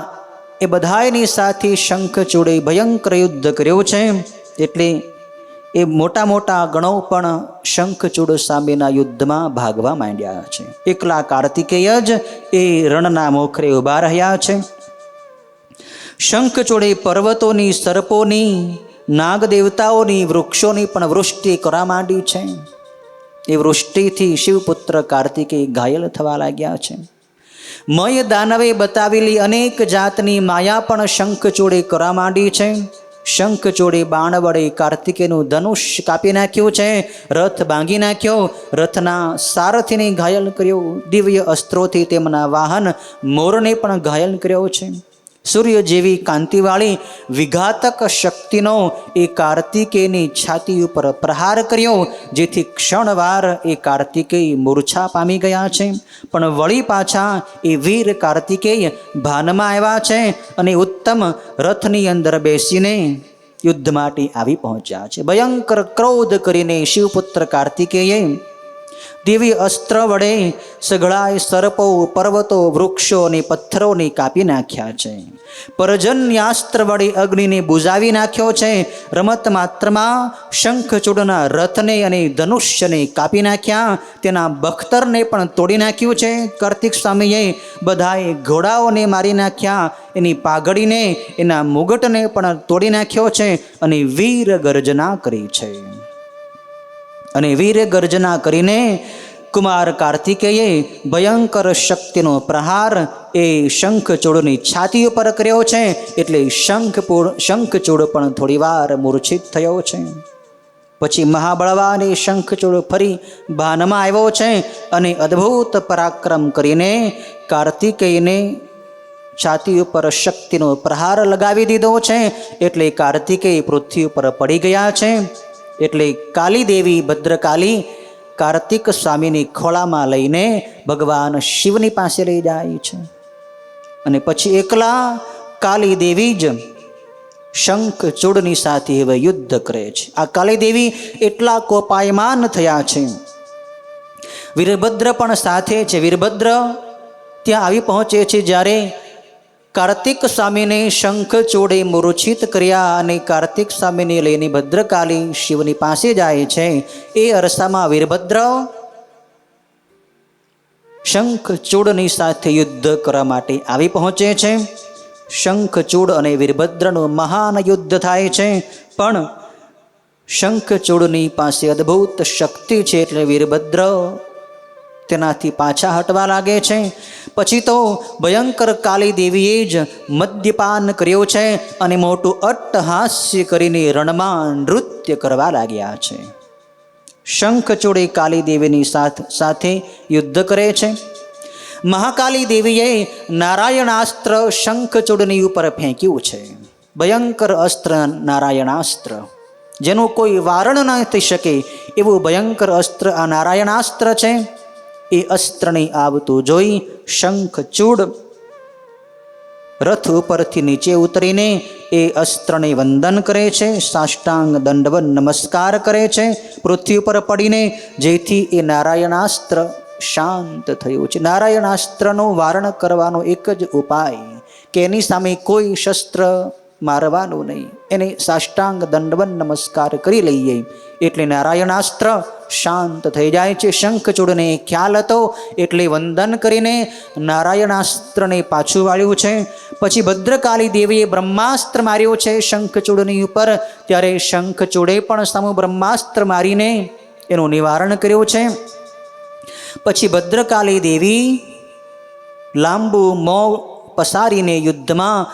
એ બધાની સાથે શંખચૂડે ભયંકર યુદ્ધ કર્યું છે. એટલે એ મોટા મોટા ગણો પણ શંખચૂડ સામેના યુદ્ધમાં ભાગવા માંડ્યા છે. એકલા કાર્તિકેય જ એ રણના મોખરે ઊભા રહ્યા છે. શંખચૂડે પર્વતોની, સર્પોની, નાગ દેવતાઓની, વૃક્ષોની પણ વૃષ્ટિ કરવા માંડી છે. એ વૃષ્ટિથી શિવપુત્ર કાર્તિકેય ઘાયલ થવા લાગ્યા છે. મય દાનવે બતાવેલી અનેક જાતની માયા પણ શંખચૂડે કરવા માંડી છે. શંખચૂડે બાણ વડે કાર્તિકેયનું ધનુષ્ય કાપી નાખ્યું છે. રથ ભાંગી નાખ્યો. રથના સારથીને ઘાયલ કર્યો. દિવ્ય અસ્ત્રોથી તેમના વાહન મોરને પણ ઘાયલ કર્યો છે. સૂર્ય જેવી કાંતિવાળી વિઘાતક શક્તિનો એ કાર્તિકેયની છાતી ઉપર પ્રહાર કર્યો, જેથી ક્ષણવાર એ કાર્તિકેય મૂર્છા પામી ગયા છે. પણ વળી પાછા એ વીર કાર્તિકેય ભાનમાં આવ્યા છે અને ઉત્તમ રથની અંદર બેસીને યુદ્ધ માટે આવી પહોંચ્યા છે. ભયંકર ક્રોધ કરીને શિવપુત્ર કાર્તિકેયે દિવ્ય અસ્ત્ર વડે સઘળાય સર્પો, પર્વતો, વૃક્ષો અને પથ્થરોને કાપી નાખ્યા છે. પરજન્યાસ્ત્ર વડે અગ્નિને બુઝાવી નાખ્યો છે. રમત માત્રમાં શંખચૂડના રથને અને ધનુષ્યને કાપી નાખ્યા. તેના બખ્તરને પણ તોડી નાખ્યું છે. કાર્તિક સ્વામીએ બધાએ ઘોડાઓને મારી નાખ્યા. એની પાઘડીને, એના મુગટને પણ તોડી નાખ્યો છે અને વીર ગર્જના કરી છે. અને વીર ગર્જના કરીને કુમાર કાર્તિકેયે ભયંકર શક્તિનો પ્રહાર એ શંખચૂડની છાતી ઉપર કર્યો છે. એટલે શંખચૂડ પણ થોડી વાર મૂર્છિત થયો છે. પછી મહાબળવાન શંખચૂડ ફરી ભાનમાં આવ્યો છે અને અદ્ભુત પરાક્રમ કરીને કાર્તિકેયને છાતી ઉપર શક્તિનો પ્રહાર લગાવી દીધો છે. એટલે કાર્તિકેય પૃથ્વી ઉપર પડી ગયા છે. એટલે કાલી દેવી ભદ્રકાલી કાર્તિક સ્વામીની ખોળામાં લઈને ભગવાન શિવની પાસે લઈ જાય છે. અને પછી એકલા કાલી દેવી જ શંખચૂડની સાથે હવે યુદ્ધ કરે છે. આ કાલી દેવી એટલા કોપાયમાન થયા છે. વીરભદ્ર પણ સાથે છે. વીરભદ્ર ત્યાં આવી પહોંચે છે જ્યારે કાર્તિક સ્વામીને શંખચૂડે મૂર્છિત કર્યા અને કાર્તિક સ્વામીને લઈને ભદ્રકાલી શિવની પાસે જાય છે. એ અરસામાં વીરભદ્ર શંખચૂડની સાથે યુદ્ધ કરવા માટે આવી પહોંચે છે. શંખચૂડ અને વીરભદ્રનું મહાન યુદ્ધ થાય છે. પણ શંખચૂડની પાસે અદ્ભુત શક્તિ છે એટલે વીરભદ્ર તેનાથી પાછા હટવા લાગે છે. પછી તો ભયંકર કાલી દેવીએ જ મદ્યપાન કર્યો છે અને મોટું અટ્ટહાસ્ય કરીને રણમાં નૃત્ય કરવા લાગ્યા છે. શંખચૂડે કાલી દેવીની સાથે યુદ્ધ કરે છે. મહાકાલી દેવીએ નારાયણાસ્ત્ર શંખચૂડની ઉપર ફેંક્યું છે. ભયંકર અસ્ત્ર નારાયણાસ્ત્ર, જેનું કોઈ વારણ ન થઈ શકે એવું ભયંકર અસ્ત્ર આ નારાયણાસ્ત્ર છે. એ અસ્ત્રને આવતું જોઈ શંખચૂડ રથ ઉપરથી નીચે ઉતરીને એ અસ્ત્રને વંદન કરે છે. સાષ્ટાંગ દંડવત નમસ્કાર કરે છે પૃથ્વી ઉપર પડીને, જેથી એ નારાયણાસ્ત્ર શાંત થયું છે. નારાયણાસ્ત્રનું વારણ કરવાનો એક જ ઉપાય કે એની સામે કોઈ શસ્ત્ર મારવાનું નહીં, એને સાષ્ટાંગ દંડવન નમસ્કાર કરી લઈએ એટલે નારાયણાસ્ત્ર શાંત થઈ જાય છે. શંખચૂડને ખ્યાલ હતો એટલે વંદન કરીને નારાયણાસ્ત્રને પાછું વાળ્યું છે. પછી ભદ્રકાળી દેવીએ બ્રહ્માસ્ત્ર માર્યો છે શંખચૂડની ઉપર, ત્યારે શંખચૂડે પણ સામું બ્રહ્માસ્ત્ર મારીને એનું નિવારણ કર્યું છે. પછી ભદ્રકાળી દેવી લાંબુ મોં પસારીને યુદ્ધમાં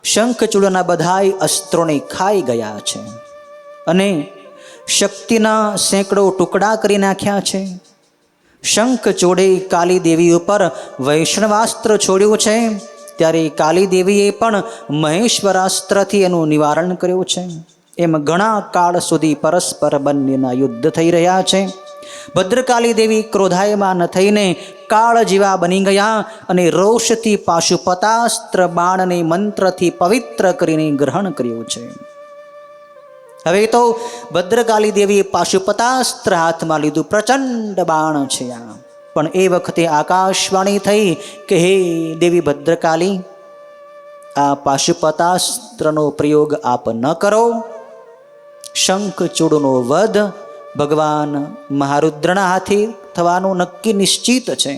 શંખચૂડના બધાય અસ્ત્રોને ખાઈ ગયા છે અને શક્તિના સેંકડો ટુકડા કરી નાખ્યા છે. શંખચૂડે કાલી દેવી ઉપર વૈષ્ણવાસ્ત્ર છોડ્યું છે, ત્યારે કાલી દેવીએ પણ મહેશ્વરાસ્ત્રથી એનું નિવારણ કર્યું છે. એમ ઘણા કાળ સુધી પરસ્પર બંનેના યુદ્ધ થઈ રહ્યા છે. ભદ્રકાળી દેવી ક્રોધાયમાન થઈને કાળ જેવા બની ગયા અને રોષથી પાશુપતાસ્ત્ર બાણને મંત્રથી પવિત્ર કરીને ગ્રહણ કર્યું છે. હવે તો ભદ્રકાળી દેવીએ પાશુપતાસ્ત્ર હાથમાં લીધું, પ્રચંડ બાણ છે આ. પણ એ વખતે આકાશવાણી થઈ કે હે દેવી ભદ્રકાળી, આ પાશુપતાસ્ત્રનો પ્રયોગ આપ ન કરો. શંખચૂડનો વધ ભગવાન મહારુદ્રના હાથે થવાનું નક્કી નિશ્ચિત છે.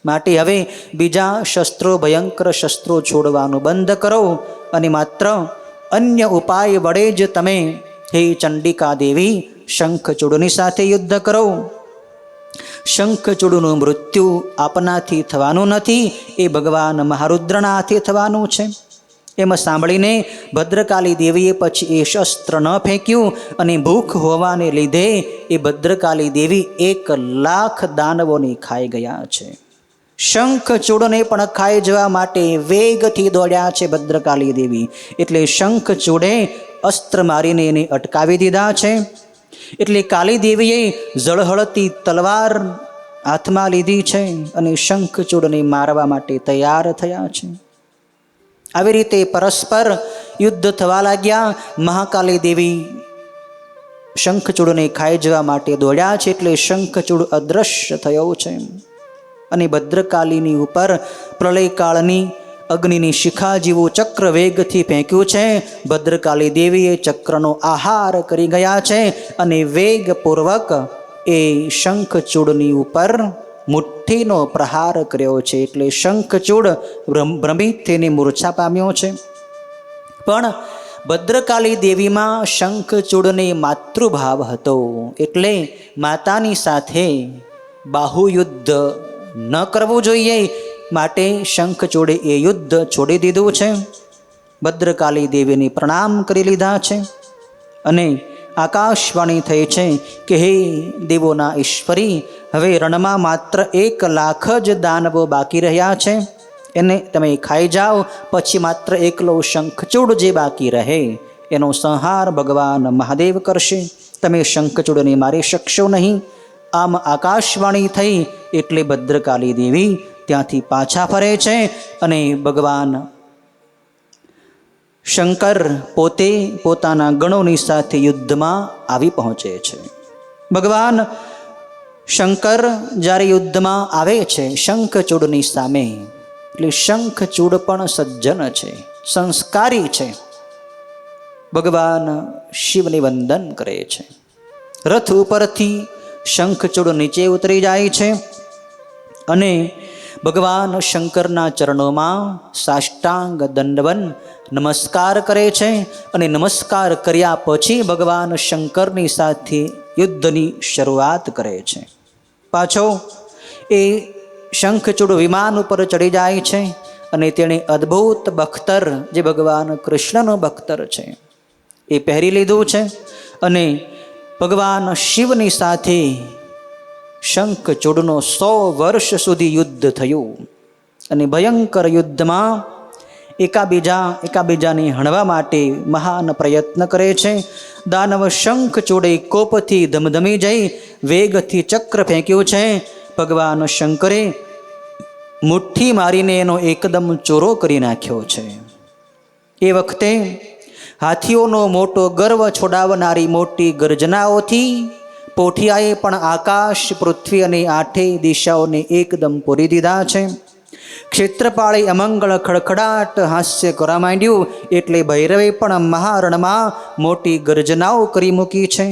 માટે હવે બીજા શસ્ત્રો, ભયંકર શસ્ત્રો છોડવાનું બંધ કરો અને માત્ર અન્ય ઉપાય વડે જ તમે હે ચંડિકા દેવી શંખચૂડની સાથે યુદ્ધ કરો. શંખચૂડનું મૃત્યુ આપનાથી થવાનું નથી, એ ભગવાન મહારુદ્રના હાથે થવાનું છે. એમ સાંભળીને ભદ્રકાળી દેવીએ પછી એ શસ્ત્ર ન ફેંક્યું અને ભૂખ હોવાને લીધે એ ભદ્રકાળી દેવી 1,00,000 દાનવોને ખાઈ ગયા છે. શંખચૂડને પણ ખાઈ જવા માટે વેગથી દોડ્યા છે ભદ્રકાળી દેવી. એટલે શંખચૂડે અસ્ત્ર મારીને એને અટકાવી દીધા છે. એટલે કાળી દેવીએ ઝળહળતી તલવાર હાથમાં લીધી છે અને શંખચૂડને મારવા માટે તૈયાર થયા છે. આવી રીતે પરસ્પર યુદ્ધ થવા લાગ્યા. મહાકાળી દેવી શંખચૂડને ખાઈ જવા માટે દોડ્યા છે એટલે શંખચૂડ અદૃશ્ય થયો છે અને ભદ્રકાળીની ઉપર પ્રલયકાળની અગ્નિની શિખા જેવું ચક્ર વેગથી ફેંક્યું છે. ભદ્રકાળી દેવીએ ચક્રનો આહાર કરી ગયા છે અને વેગપૂર્વક એ શંખચૂડની ઉપર મુઠ્ઠીનો પ્રહાર કર્યો છે. એટલે શંખચૂડ ભ્રમિત થઈને મૂર્છા પામ્યો છે. પણ ભદ્રકાળી દેવીમાં શંખચૂડને માતૃભાવ હતો એટલે માતાની સાથે બાહુયુદ્ધ ન કરવું જોઈએ, માટે શંખચૂડે એ યુદ્ધ છોડી દીધું છે. ભદ્રકાળી દેવીને પ્રણામ કરી લીધા છે અને આકાશવાણી થઈ છે કે હે દેવોના ઈશ્વરી, હવે રણમાં માત્ર 1,00,000 જ દાનવો બાકી રહ્યા છે, એને તમે ખાઈ જાઓ. પછી માત્ર એકલો શંખચૂડ જે બાકી રહે એનો સંહાર ભગવાન મહાદેવ કરશે. તમે શંખચૂડને મારી શકશો નહીં. આમ આકાશવાણી થઈ એટલે ભદ્રકાળી દેવી ત્યાંથી પાછા ફરે છે અને ભગવાન શંકર પોતે પોતાના ગણોની સાથે યુદ્ધમાં આવી પહોંચે છે. ભગવાન શંકર જ્યારે યુદ્ધમાં આવે છે શંખચૂડની સામે, એટલે શંખચૂડ પણ સજ્જન છે, સંસ્કારી છે. ભગવાન શિવને વંદન કરે છે. રથ ઉપરથી શંખચૂડ નીચે ઉતરી જાય છે અને ભગવાન શંકરના ચરણોમાં સાષ્ટાંગ દંડવન નમસ્કાર કરે છે અને નમસ્કાર કર્યા પછી ભગવાન શંકરની સાથે યુદ્ધની શરૂઆત કરે છે. પાછો એ શંખચૂડ વિમાન ઉપર ચડી જાય છે અને તેણે અદ્ભુત બખ્તર, જે ભગવાન કૃષ્ણનું બખ્તર છે, એ પહેરી લીધું છે અને ભગવાન શિવની સાથે શંખચૂડનો 100 વર્ષ સુધી યુદ્ધ થયું અને ભયંકર યુદ્ધમાં એકાબીજાને હણવા માટે મહાન પ્રયત્ન કરે છે. દાનવ શંખચૂડે કોપથી ધમધમી જઈ વેગથી ચક્ર ફેંક્યું છે. ભગવાન શંકરે મુઠ્ઠી મારીને એનો એકદમ ચોરો કરી નાખ્યો છે. એ વખતે હાથીઓનો મોટો ગર્વ છોડાવનારી મોટી ગર્જનાઓથી પોઠિયાએ પણ આકાશ, પૃથ્વી અને 8 દિશાઓને એકદમ પૂરી દીધા છે. ક્ષેત્રપાળે અમંગળ ખડખડાટ હાસ્ય કરવા માંડ્યું એટલે ભૈરવે પણ મહારણમાં મોટી ગર્જનાઓ કરી મૂકી છે.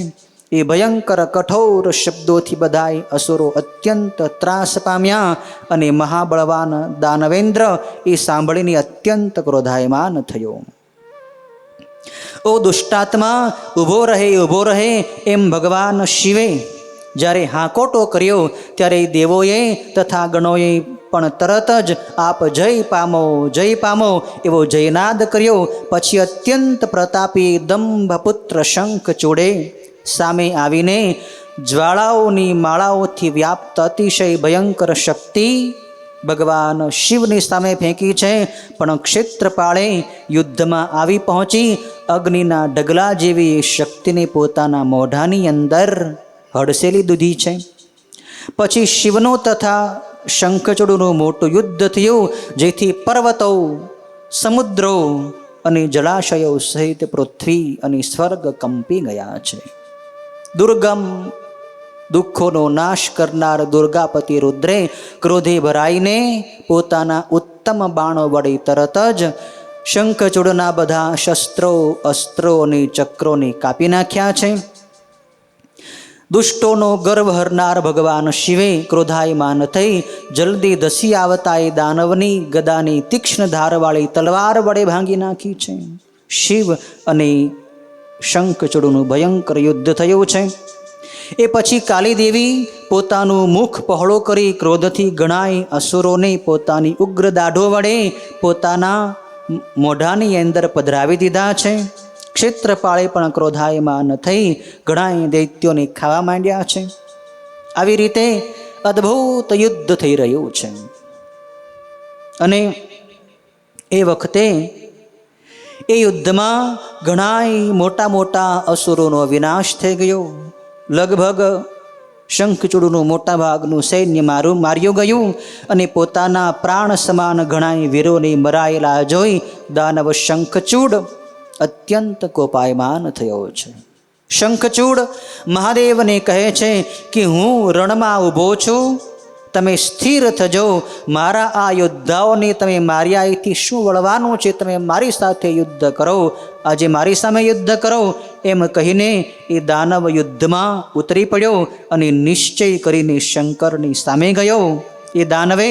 એ ભયંકર કઠોર શબ્દોથી બધાય અસુરો અત્યંત ત્રાસ પામ્યા અને મહાબળવાન દાનવેન્દ્ર એ સાંભળીને અત્યંત ક્રોધાયમાન થયો. ઓ દુષ્ટાત્મા, ઊભો રહે એમ ભગવાન શિવે જ્યારે હાકોટો કર્યો ત્યારે દેવોએ તથા ગણોએ પણ તરત જ આપ જય પામો એવો જયનાદ કર્યો. પછી અત્યંત પ્રતાપી દંભપુત્ર શંખચૂડે સામે આવીને જ્વાળાઓની માળાઓથી વ્યાપ્ત અતિશય ભયંકર શક્તિ ભગવાન શિવની સામે ફેંકી છે. પણ ક્ષેત્રપાળે યુદ્ધમાં આવી પહોંચી અગ્નિના ઢગલા જેવી શક્તિને પોતાના મોઢાની અંદર હડસેલી દીધી છે. પછી શિવનું તથા શંખચૂડનું મોટું યુદ્ધ થયું, જેથી પર્વતો, સમુદ્રો અને જળાશયો સહિત પૃથ્વી અને સ્વર્ગ કંપી ગયા છે. દુર્ગમ દુઃખોનો નાશ કરનાર દુર્ગાપતિ રુદ્રે ક્રોધે ભરાઈને પોતાના ઉત્તમ બાણો વડે તરત જ શંખચૂડના બધા શસ્ત્રો, અસ્ત્રો અને ચક્રોને કાપી નાખ્યા છે. દુષ્ટોનો ગર્વ હરનાર ભગવાન શિવે ક્રોધાયમાન થઈ જલ્દી ધસી આવતા એ દાનવની ગદાની તીક્ષ્ણ ધારવાળી તલવાર વડે ભાંગી નાખી છે. શિવ અને શંખચૂડનું ભયંકર યુદ્ધ થયું છે. એ પછી કાલીદેવી પોતાનું મુખ પહોળો કરી ક્રોધથી ગણાય અસુરોને પોતાની ઉગ્ર દાઢો વડે પોતાના મોઢાની અંદર પધરાવી દીધા છે. ક્ષેત્રપાળે પણ ક્રોધાયમાન થઈ ઘણાય દૈત્યોને ખાવા માંડ્યા છે. આવી રીતે અદ્ભુત યુદ્ધ થઈ રહ્યું છે. અને એ વખતે એ યુદ્ધમાં ઘણાય મોટા મોટા અસુરોનો વિનાશ થઈ ગયો. લગભગ શંખચૂડનું મોટા ભાગનું સૈન્ય માર્યું ગયું અને પોતાના પ્રાણ સમાન ઘણાય વીરોને મરાયેલા જોઈ દાનવ શંખચૂડ અત્યંત કોપાયમાન થયો છે. શંખચૂડ મહાદેવને કહે છે કે હું રણમાં ઊભો છું, તમે સ્થિર થજો. મારા આ યોદ્ધાઓને તમે માર્યા એથી શું વળવાનું છે? તમે મારી સાથે યુદ્ધ કરો, આજે મારી સામે યુદ્ધ કરો. એમ કહીને એ દાનવ યુદ્ધમાં ઉતરી પડ્યો અને નિશ્ચય કરીને શંકરની સામે ગયો. એ દાનવે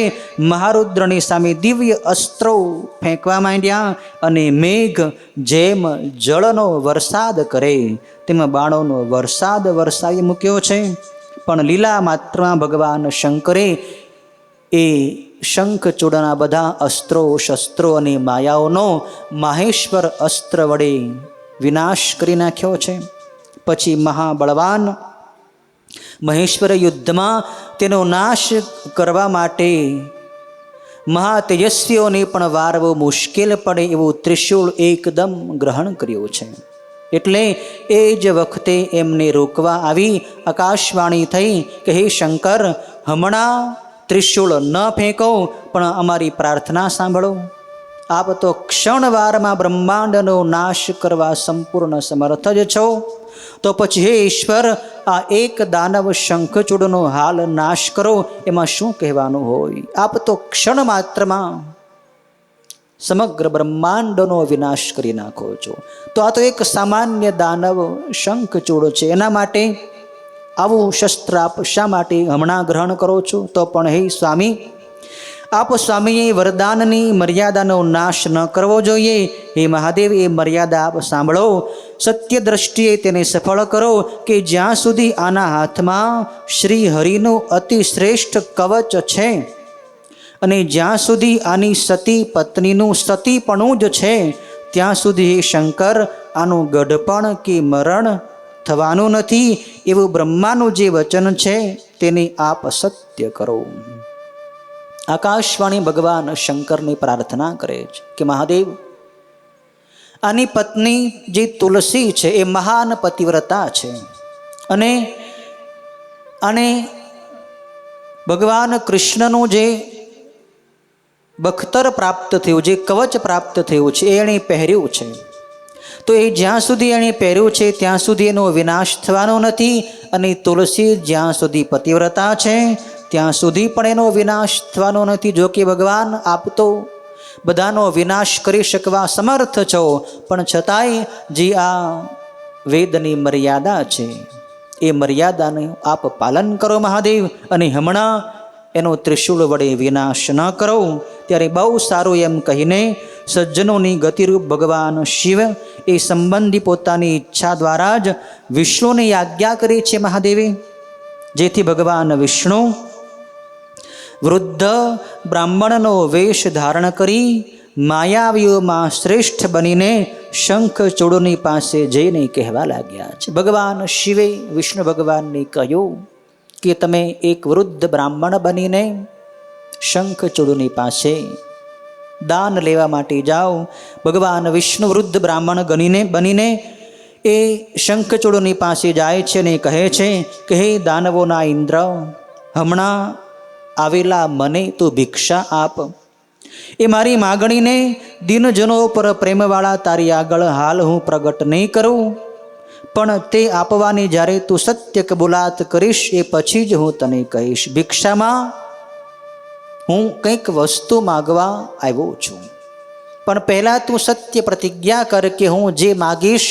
મહારુદ્રની સામે દિવ્ય અસ્ત્રો ફેંકવા માંડ્યા અને મેઘ જેમ જળનો વરસાદ કરે તેમ બાણોનો વરસાદ વરસાવી મૂક્યો છે. પણ લીલા માત્રમાં ભગવાન શંકરે એ શંખચૂડના બધા અસ્ત્રો, શસ્ત્રો અને માયાઓનો માહેશ્વર અસ્ત્ર વડે વિનાશ કરી નાખ્યો છે. પછી મહાબળવાન મહેશ્વર યુદ્ધમાં તેનો નાશ કરવા માટે મહાતેજસ્વીઓને પણ વારવું મુશ્કેલ પડે એવું ત્રિશૂળ એકદમ ગ્રહણ કર્યું છે. એટલે એ જ વખતે એમને રોકવા આવી આકાશવાણી થઈ કે હે શંકર, હમણાં ત્રિશૂળ ન ફેંકો, પણ અમારી પ્રાર્થના સાંભળો. આપ તો ક્ષણવારમાં બ્રહ્માંડનો નાશ કરવા સંપૂર્ણ સમર્થ જ છો. તો પછી હે ઈશ્વર, આ એક દાનવ શંખચૂડનો હાલ નાશ કરો, એમાં શું કહેવાનું હોય? આપ તો ક્ષણ માત્રમાં સમગ્ર બ્રહ્માંડનો વિનાશ કરી નાખો છો. તો આ તો એક સામાન્ય દાનવ શંખચૂડ છે, એના માટે આવું શસ્ત્ર આપ શા માટે હમણાં ગ્રહણ કરો છો? તો પણ હે સ્વામી, આપ સ્વામીએ વરદાનની મર્યાદાનો નાશ ન કરવો જોઈએ. હે મહાદેવ, એ મર્યાદા આપ સાંભળો. સત્ય દ્રષ્ટિએ તેને સફળ કરો કે જ્યાં સુધી આના હાથમાં શ્રી હરિનું અતિ શ્રેષ્ઠ કવચ છે અને જ્યાં સુધી આની સતી પત્નીનું સતીપણું જ છે ત્યાં સુધી હે શંકર આનું ગઢપણ કે મરણ થવાનું નથી. એવું બ્રહ્માનું જે વચન છે તેને આપ સત્ય કરો. આકાશવાણી ભગવાન શંકરની પ્રાર્થના કરે છે કે મહાદેવ, આની પત્ની જે તુલસી છે એ મહાન પતિવ્રતા છે અને ભગવાન કૃષ્ણનું જે બખ્તર પ્રાપ્ત થયું, જે કવચ પ્રાપ્ત થયું છે એ એણે પહેર્યું છે. તો એ જ્યાં સુધી એણે પહેર્યું છે ત્યાં સુધી એનો વિનાશ થવાનો નથી. અને તુલસી જ્યાં સુધી પતિવ્રતા છે ત્યાં સુધી પણ એનો વિનાશ થવાનો નથી. જો કે ભગવાન આપ તો બધાનો વિનાશ કરી શકવા સમર્થ છો, પણ છતાંય જે આ વેદની મર્યાદા છે એ મર્યાદાને આપ પાલન કરો મહાદેવ, અને હમણાં એનો ત્રિશૂળ વડે વિનાશ ન કરો. ત્યારે બહુ સારું એમ કહીને સજ્જનોની ગતિરૂપ ભગવાન શિવ એ સંબંધી પોતાની ઈચ્છા દ્વારા જ વિષ્ણુની આજ્ઞા કરી છે મહાદેવે, જેથી ભગવાન વિષ્ણુ વૃદ્ધ બ્રાહ્મણનો વેશ ધારણ કરી માયાવીઓમાં શ્રેષ્ઠ બનીને શંખચૂડની પાસે જઈને કહેવા લાગ્યા છે. ભગવાન શિવે વિષ્ણુ ભગવાનને કહ્યું કે તમે એક વૃદ્ધ બ્રાહ્મણ બનીને શંખચૂડની પાસે દાન લેવા માટે જાઓ. ભગવાન વિષ્ણુ વૃદ્ધ બ્રાહ્મણ બનીને એ શંખચૂડની પાસે જાય છે અને કહે છે કે હે દાનવોના ઇન્દ્ર, હમણાં આવેલા મને તું ભિક્ષા આપ. એ મારી માગણીને દિનજનો પર પ્રેમવાળા તારી આગળ હાલ હું પ્રગટ નહીં કરું, પણ તે આપવાની જ્યારે તું સત્ય કબૂલાત કરીશ એ પછી જ હું તને કહીશ. ભિક્ષામાં હું કંઈક વસ્તુ માગવા આવ્યો છું, પણ પહેલાં તું સત્ય પ્રતિજ્ઞા કર કે હું જે માગીશ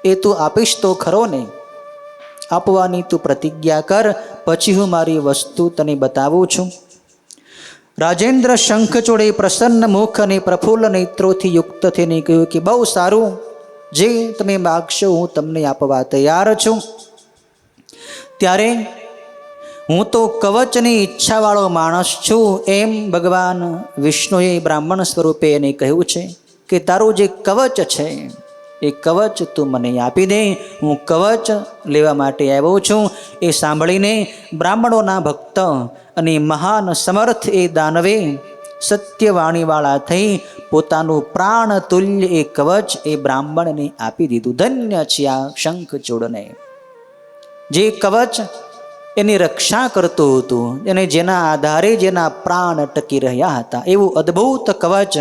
એ તું આપીશ તો ખરો ને. આપવાની તું પ્રતિજ્ઞા કર, પછી હું મારી વસ્તુ તને બતાવું છું. રાજેન્દ્ર શંખચૂડે પ્રસન્ન મુખ અને પ્રફુલ્લ નેત્રોથી યુક્ત થઈને કહ્યું કે બહુ સારું, જે તમે માગશો હું તમને આપવા તૈયાર છું. ત્યારે હું તો કવચની ઈચ્છાવાળો માણસ છું, એમ ભગવાન વિષ્ણુએ બ્રાહ્મણ સ્વરૂપે એને કહ્યું છે કે તારું જે કવચ છે એ કવચ તું મને આપી દે, હું કવચ લેવા માટે આવ્યો છું. એ સાંભળીને બ્રાહ્મણોના ભક્ત અને મહાન સમર્થ એ દાનવે સત્યવાણીવાળા થઈ પોતાનું પ્રાણ તુલ્ય એ કવચ એ બ્રાહ્મણને આપી દીધું. ધન્ય છે આ શંખચૂડને, જે કવચ એની રક્ષા કરતું હતું અને જેના આધારે જેના પ્રાણ ટકી રહ્યા હતા, એવું અદ્ભુત કવચ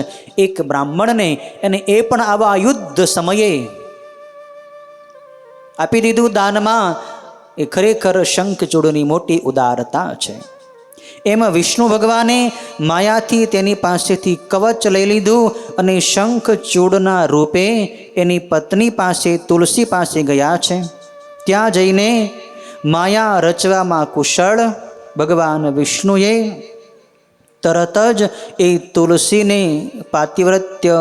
એક બ્રાહ્મણને, અને એ પણ આવા યુદ્ધ સમયે આપી દીધું દાનમાં. એ ખરેખર શંખચૂડની મોટી ઉદારતા છે. એમ વિષ્ણુ ભગવાને માયાથી તેની પાસેથી કવચ લઈ લીધું અને શંખચૂડના રૂપે એની પત્ની પાસે તુલસી પાસે ગયા છે. ત્યાં જઈને માયા રચવામાં કુશળ ભગવાન વિષ્ણુએ તરત જ એ તુલસીને પાતિવ્રત્ય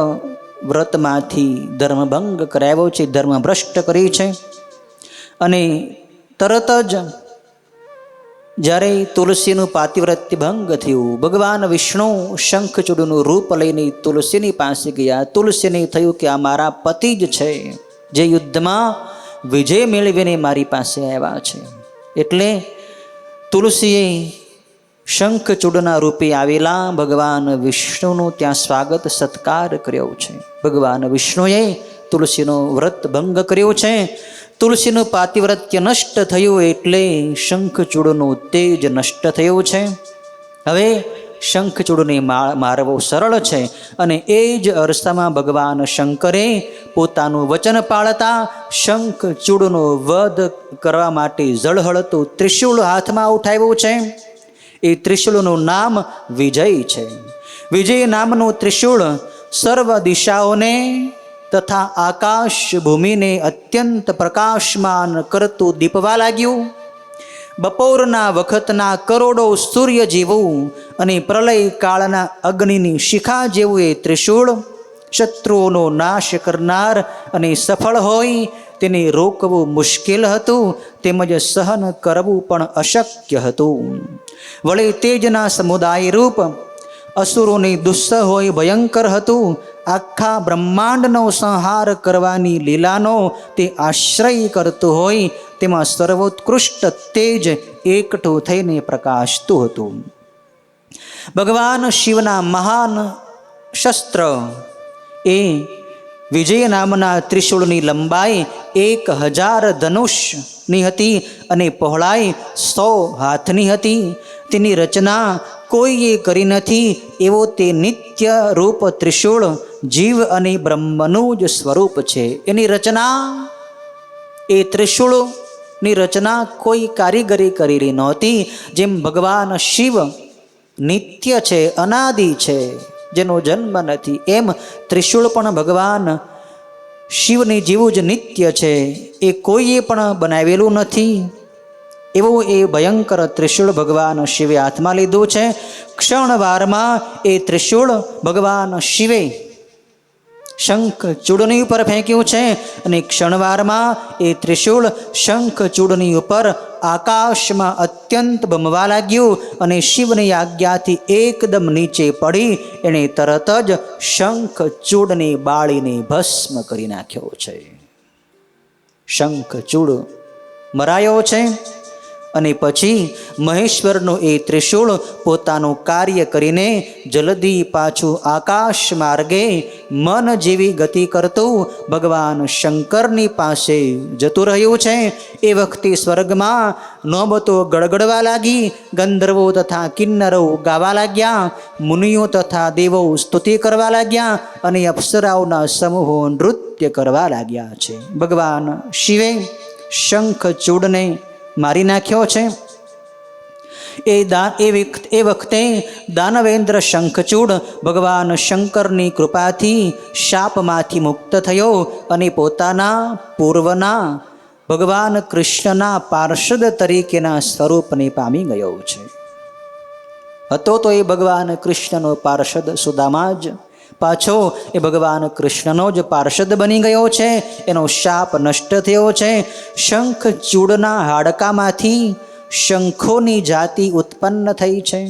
વ્રતમાંથી ધર્મભંગ કરાવ્યો છે, ધર્મભ્રષ્ટ કરી છે. અને તરત જ જ્યારે તુલસીનું પાતિવ્રત્ય ભંગ થયું, ભગવાન વિષ્ણુ શંખચૂડનું રૂપ લઈને તુલસીની પાસે ગયા. તુલસીને થયું કે આ મારા પતિ જ છે, જે યુદ્ધમાં વિજય મેળવીને મારી પાસે આવ્યા છે. એટલે તુલસીએ શંખચૂડના રૂપે આવેલા ભગવાન વિષ્ણુનું ત્યાં સ્વાગત સત્કાર કર્યો છે. ભગવાન વિષ્ણુએ તુલસીનો વ્રત ભંગ કર્યો છે. તુલસીનું પાતિવ્રત્ય નષ્ટ થયું એટલે શંખચૂડનું તેજ નષ્ટ થયું છે. હવે શંખચૂડને મારવો સરળ છે, અને એ જ અરસામાં ભગવાન શંકરે પોતાનું વચન પાળતા શંખચૂડનો વધ કરવા માટે ઝળહળતું ત્રિશૂળ હાથમાં ઉઠાવ્યું છે. એ ત્રિશૂળનું નામ વિજય છે. વિજય નામનું ત્રિશૂળ સર્વ દિશાઓને તથા આકાશ ભૂમિને અત્યંત પ્રકાશમાન કરતું દીપવા લાગ્યું. બપોરના વખતના કરોડો સૂર્ય જેવું અને પ્રલય કાળના અગ્નિની શિખા જેવું એ ત્રિશૂળ શત્રુઓનો નાશ કરનાર અને સફળ હોય તેને રોકવું મુશ્કેલ હતું, તેમજ સહન કરવું પણ અશક્ય હતું. વળી તેજના સમુદાય રૂપ અસુરોની દુસ્સહ હોય ભયંકર હતું. આખા બ્રહ્માંડનો સંહાર કરવાની લીલાનો તે આશ્રય કરતું હોય તેમાં સર્વોત્કૃષ્ટ તેજ એકઠું થઈને પ્રકાશતું હતું. ભગવાન શિવના મહાન શસ્ત્ર એ વિજય નામના ત્રિશૂળની લંબાઈ 1000 ધનુષની હતી અને પહોળાઈ 100 હાથની હતી. તેની રચના કોઈએ કરી નથી એવો તે નિત્ય રૂપ ત્રિશૂળ જીવ અને બ્રહ્મનું જ સ્વરૂપ છે. એની રચના એ ત્રિશૂળ ની રચના કોઈ કારીગરી કરેલી નહોતી. જેમ ભગવાન શિવ નિત્ય છે, અનાદિ છે, જેનો જન્મ નથી, એમ ત્રિશૂળ પણ ભગવાન શિવની જેવું જ નિત્ય છે. એ કોઈએ પણ બનાવેલું નથી. એવું એ ભયંકર ત્રિશૂળ ભગવાન શિવે હાથમાં લીધું છે. ક્ષણવારમાં એ ત્રિશૂળ ભગવાન શિવે શંખ ચૂડની ઉપર ફેંક્યું છે અને ક્ષણવારમાં એ ત્રિશૂળ શંખ ચૂડની ઉપર આકાશમાં અત્યંત ભમવા લાગ્યું અને શિવની આજ્ઞાથી એકદમ નીચે પડી એણે તરત જ શંખ ચૂડની બાળીને ભસ્મ કરી નાખ્યો છે. શંખ ચૂડ મરાયો છે અને પછી મહેશ્વરનું એ ત્રિશૂળ પોતાનું કાર્ય કરીને જલ્દી પાછું આકાશ માર્ગે મન જેવી ગતિ કરતું ભગવાન શંકરની પાસે જતું રહ્યું છે. એ વખતે સ્વર્ગમાં નોબતો ગડગડવા લાગી. ગંધર્વો તથા કિન્નરો ગાવા લાગ્યા, મુનિઓ તથા દેવો સ્તુતિ કરવા લાગ્યા અને અપ્સરાઓના સમૂહો નૃત્ય કરવા લાગ્યા છે. ભગવાન શિવે શંખ ચૂડને મારી નાખ્યો છે. એ વખતે દાનવેન્દ્ર શંખચૂડ ભગવાન શંકરની કૃપાથી શાપમાંથી મુક્ત થયો અને પોતાના પૂર્વના ભગવાન કૃષ્ણના પાર્ષદ તરીકેના સ્વરૂપને પામી ગયો છે. હતો તો એ ભગવાન કૃષ્ણનો પાર્ષદ સુદામા જ, પાછો એ ભગવાન કૃષ્ણનો જ પાર્ષદ બની ગયો છે. એનો શાપ નષ્ટ થયો છે. શંખચૂડના હાડકામાંથી શંખોની જાતિ ઉત્પન્ન થઈ છે.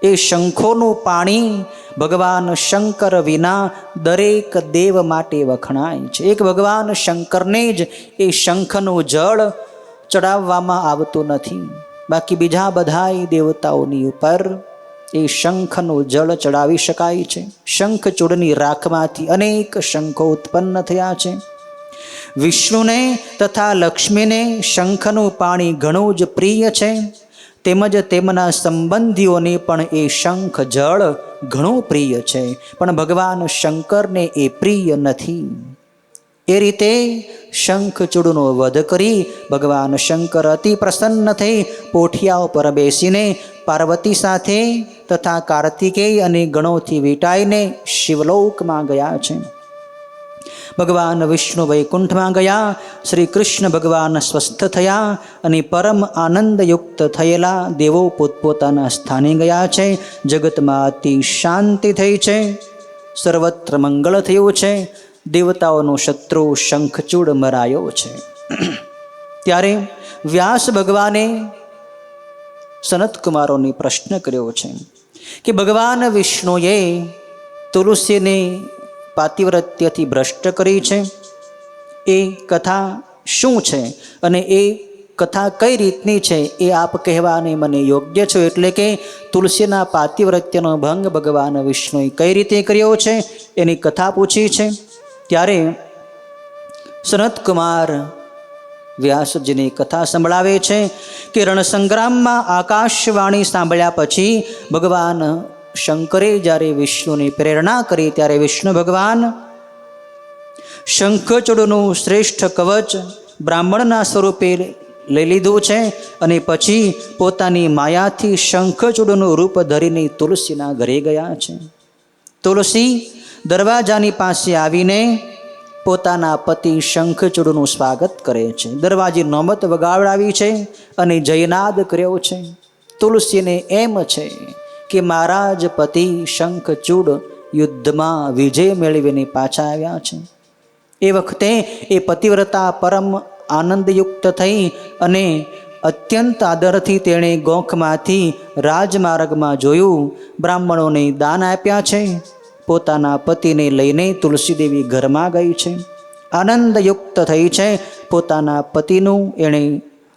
એ શંખોનું પાણી ભગવાન શંકર વિના દરેક દેવ માટે વખણાય છે. એક ભગવાન શંકરને જ એ શંખનું જળ ચડાવવામાં આવતું નથી. બાકી બીજા બધાય દેવતાઓની ઉપર એ શંખનું જળ ચડાવી શકાય છે. શંખચૂડની રાખમાંથી અનેક શંખો ઉત્પન્ન થયા છે. વિષ્ણુને તથા લક્ષ્મીને શંખનું પાણી ઘણું જ પ્રિય છે. તેમજ તેમના સંબંધીઓને પણ એ શંખ જળ ઘણું પ્રિય છે. પણ ભગવાન શંકરને એ પ્રિય નથી. એ રીતે શંખચૂડનો વધ કરી ભગવાન શંકર અતિ પ્રસન્ન થઈ પોઠિયા ઉપર બેસીને પાર્વતી સાથે તથા કાર્તિકેય અને ગણોથી વીંટાઈને શિવલોકમાં ગયા છે. ભગવાન વિષ્ણુ વૈકુંઠમાં ગયા. શ્રી કૃષ્ણ ભગવાન સ્વસ્થ થયા અને પરમ આનંદયુક્ત થયેલા દેવો પોતપોતાના સ્થાને ગયા છે. જગતમાં અતિ શાંતિ થઈ છે. સર્વત્ર મંગળ થયું છે. દેવતાઓનો શત્રુ શંખચૂડ મરાયો છે. ત્યારે વ્યાસ ભગવાને સનતકુમારોને પ્રશ્ન કર્યો છે કે ભગવાન વિષ્ણુએ તુલસીને પાતિવ્રત્યથી ભ્રષ્ટ કરી છે. એ કથા શું છે અને એ કથા કઈ રીતની છે એ આપ કહેવાને મને યોગ્ય છો. એટલે કે તુલસીના પાતિવ્રત્યનો ભંગ ભગવાન વિષ્ણુએ કઈ રીતે કર્યો છે એની કથા પૂછી છે. ત્યારે સનતકુમાર વ્યાસજીની કથા સંભળાવે છે કે રણસંગ્રામમાં આકાશવાણી સાંભળ્યા પછી ભગવાન શંકરે જ્યારે વિષ્ણુની પ્રેરણા કરી ત્યારે વિષ્ણુ ભગવાન શંખચૂડનું શ્રેષ્ઠ કવચ બ્રાહ્મણના સ્વરૂપે લઈ લીધું છે અને પછી પોતાની માયાથી શંખચૂડનું રૂપ ધરીને તુલસીના ઘરે ગયા છે. તુલસી દરવાજાની પાસે આવીને પોતાના પતિ શંખચૂડનું સ્વાગત કરે છે. દરવાજે નોમત વગાડાવી છે અને જયનાદ કર્યો છે. તુલસીને એમ છે કે મારા જ પતિ શંખચૂડ યુદ્ધમાં વિજય મેળવીને પાછા આવ્યા છે. એ વખતે એ પતિવ્રતા પરમ આનંદયુક્ત થઈ અને અત્યંત આદરથી તેણે ગોખમાંથી રાજમાર્ગમાં જોયું. બ્રાહ્મણોને દાન આપ્યા છે. પોતાના પતિને લઈને તુલસીદેવી ઘરમાં ગઈ છે. આનંદયુક્ત થઈ છે. પોતાના પતિનું એણે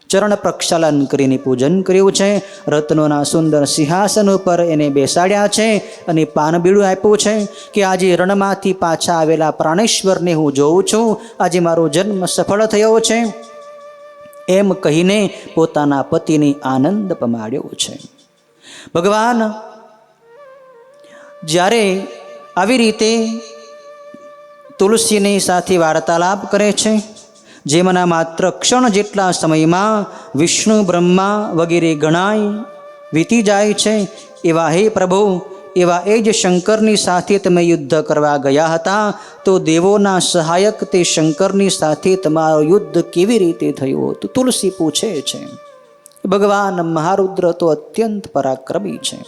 ચરણ પ્રક્ષાલન કરીને પૂજન કર્યું છે. રત્નોના સુંદર સિંહાસન ઉપર એને બેસાડ્યા છે અને પાનબીડું આપ્યું છે કે આજે રણમાંથી પાછા આવેલા પ્રાણેશ્વરને હું જોઉં છું. આજે મારો જન્મ સફળ થયો છે એમ કહીને પોતાના પતિને આનંદ પમાડ્યો છે. ભગવાન જ્યારે આવી રીતે તુલસીની સાથે વાર્તાલાપ કરે છે જેમના માત્ર ક્ષણ જેટલા સમયમાં વિષ્ણુ બ્રહ્મા વગેરે ગણાય વીતી જાય છે, એવા હે પ્રભુ, એવા એ જ શંકરની સાથે તમે યુદ્ધ કરવા ગયા હતા, તો દેવોના સહાયક તે શંકરની સાથે તમારું યુદ્ધ કેવી રીતે થયું? તો તુલસી પૂછે છે. ભગવાન મહારુદ્ર તો અત્યંત પરાક્રમી છે,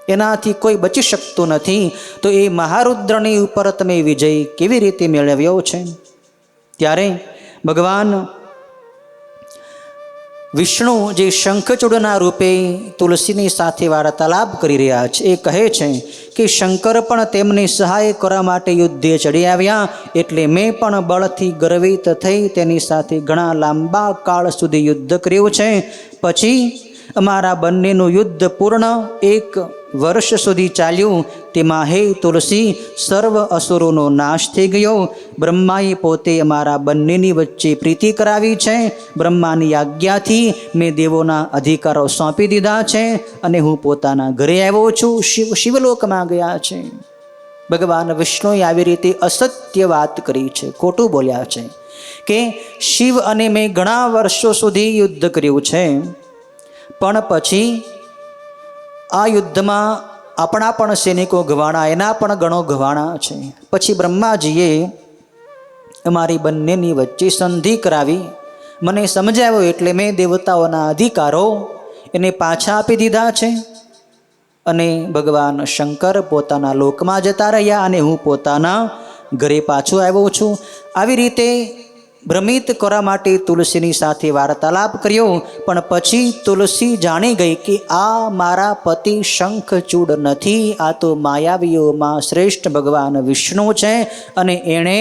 એનાથી કોઈ બચી શકતું નથી, તો એ મહારુદ્રની ઉપર તમે વિજય કેવી રીતે મેળવ્યો છે? ત્યારે ભગવાન વિષ્ણુ જે શંખચૂડના રૂપે તુલસીની સાથે વાર્તાલાપ કરી રહ્યા છે, એ કહે છે કે શંકર પણ તેમની સહાય કરવા માટે યુદ્ધે ચડી આવ્યા, એટલે મેં પણ બળથી ગર્વિત થઈ તેની સાથે ઘણા લાંબા કાળ સુધી યુદ્ધ કર્યું છે. પછી અમારા બંનેનું યુદ્ધ પૂર્ણ 1 વર્ષ સુધી ચાલ્યું. તેમાં હે તુલસી, સર્વ અસુરોનો નાશ થઈ ગયો. બ્રહ્માએ પોતે અમારા બંનેની વચ્ચે પ્રીતિ કરાવી છે. બ્રહ્માની આજ્ઞાથી મેં દેવોના અધિકારો સોંપી દીધા છે અને હું પોતાના ઘરે આવ્યો છું. શિવલોકમાં ગયા છે. ભગવાન વિષ્ણુએ આવી રીતે અસત્ય વાત કરી છે, ખોટું બોલ્યા છે કે શિવ અને મેં ઘણા વર્ષો સુધી યુદ્ધ કર્યું છે, પણ પછી આ યુદ્ધમાં આપણા પણ સૈનિકો ગવાણા, એના પણ ગણો ગવાણા છે. પછી બ્રહ્માજીએ અમારી બંનેની વચ્ચે સંધિ કરાવી, મને સમજાવ્યો, એટલે મેં દેવતાઓના અધિકારો એને પાછા આપી દીધા છે અને ભગવાન શંકર પોતાના લોકમાં જતા રહ્યા અને હું પોતાના ઘરે પાછો આવ્યો છું. આવી રીતે ભ્રમિત કરવા માટે તુલસીની સાથે વાર્તાલાપ કર્યો, પણ પછી તુલસી જાણી ગઈ કે આ મારા પતિ શંખચૂડ નથી, આ તો માયાવીઓમાં શ્રેષ્ઠ ભગવાન વિષ્ણુ છે અને એણે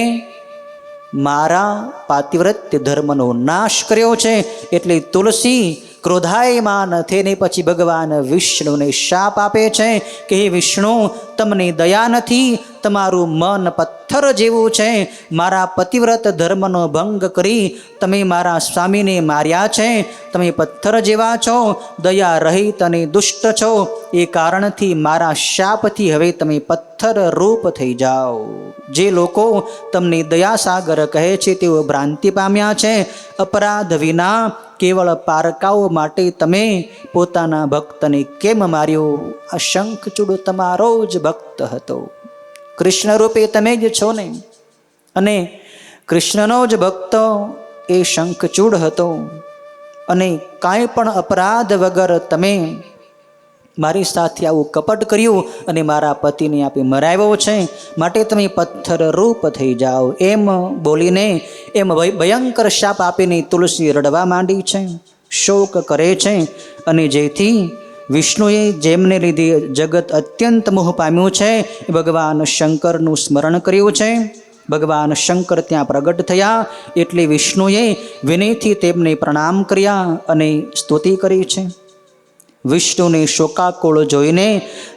મારા પાતિવ્રત્ય ધર્મનો નાશ કર્યો છે. એટલે તુલસી ક્રોધાયમાન થઈને પછી ભગવાન વિષ્ણુને શાપ આપે છે કે હે વિષ્ણુ, તમને દયા નથી, તમારું મન પથ્થર જેવું છે. મારા પતિવ્રત ધર્મનો ભંગ કરી તમે મારા સ્વામીને માર્યા છે. તમે પથ્થર જેવા છો, દયા રહિત અને દુષ્ટ છો. એ કારણથી મારા શાપથી હવે તમે પથ્થર રૂપ થઈ જાઓ. જે લોકો તમને દયાસાગર કહે છે તેઓ ભ્રાંતિ પામ્યા છે. અપરાધ વિના કેવળ પારકાઓ માટે તમે પોતાના ભક્તને કેમ માર્યો? આ શંખચૂડ તમારો જ ભક્ત હતો, કૃષ્ણ રૂપે તમે જ છો ને, અને કૃષ્ણનો જ ભક્ત એ શંખચૂડ હતો. અને કાંઈ પણ અપરાધ વગર તમે મારી સાથે આવું કપટ કર્યું અને મારા પતિને આપી મરાવ્યો છે, માટે તમે પથ્થર રૂપ થઈ જાઓ. એમ બોલીને એમ ભયંકર શાપ આપીને તુલસી રડવા માંડી છે, શોક કરે છે. અને જેથી વિષ્ણુએ જેમને લીધે જગત અત્યંત મોહ પામ્યું છે એ ભગવાન શંકરનું સ્મરણ કર્યું છે. ભગવાન શંકર ત્યાં પ્રગટ થયા એટલે વિષ્ણુએ વિનયથી તેમને પ્રણામ કર્યા અને સ્તુતિ કરી છે. વિષ્ણુને શોકાકુળ જોઈને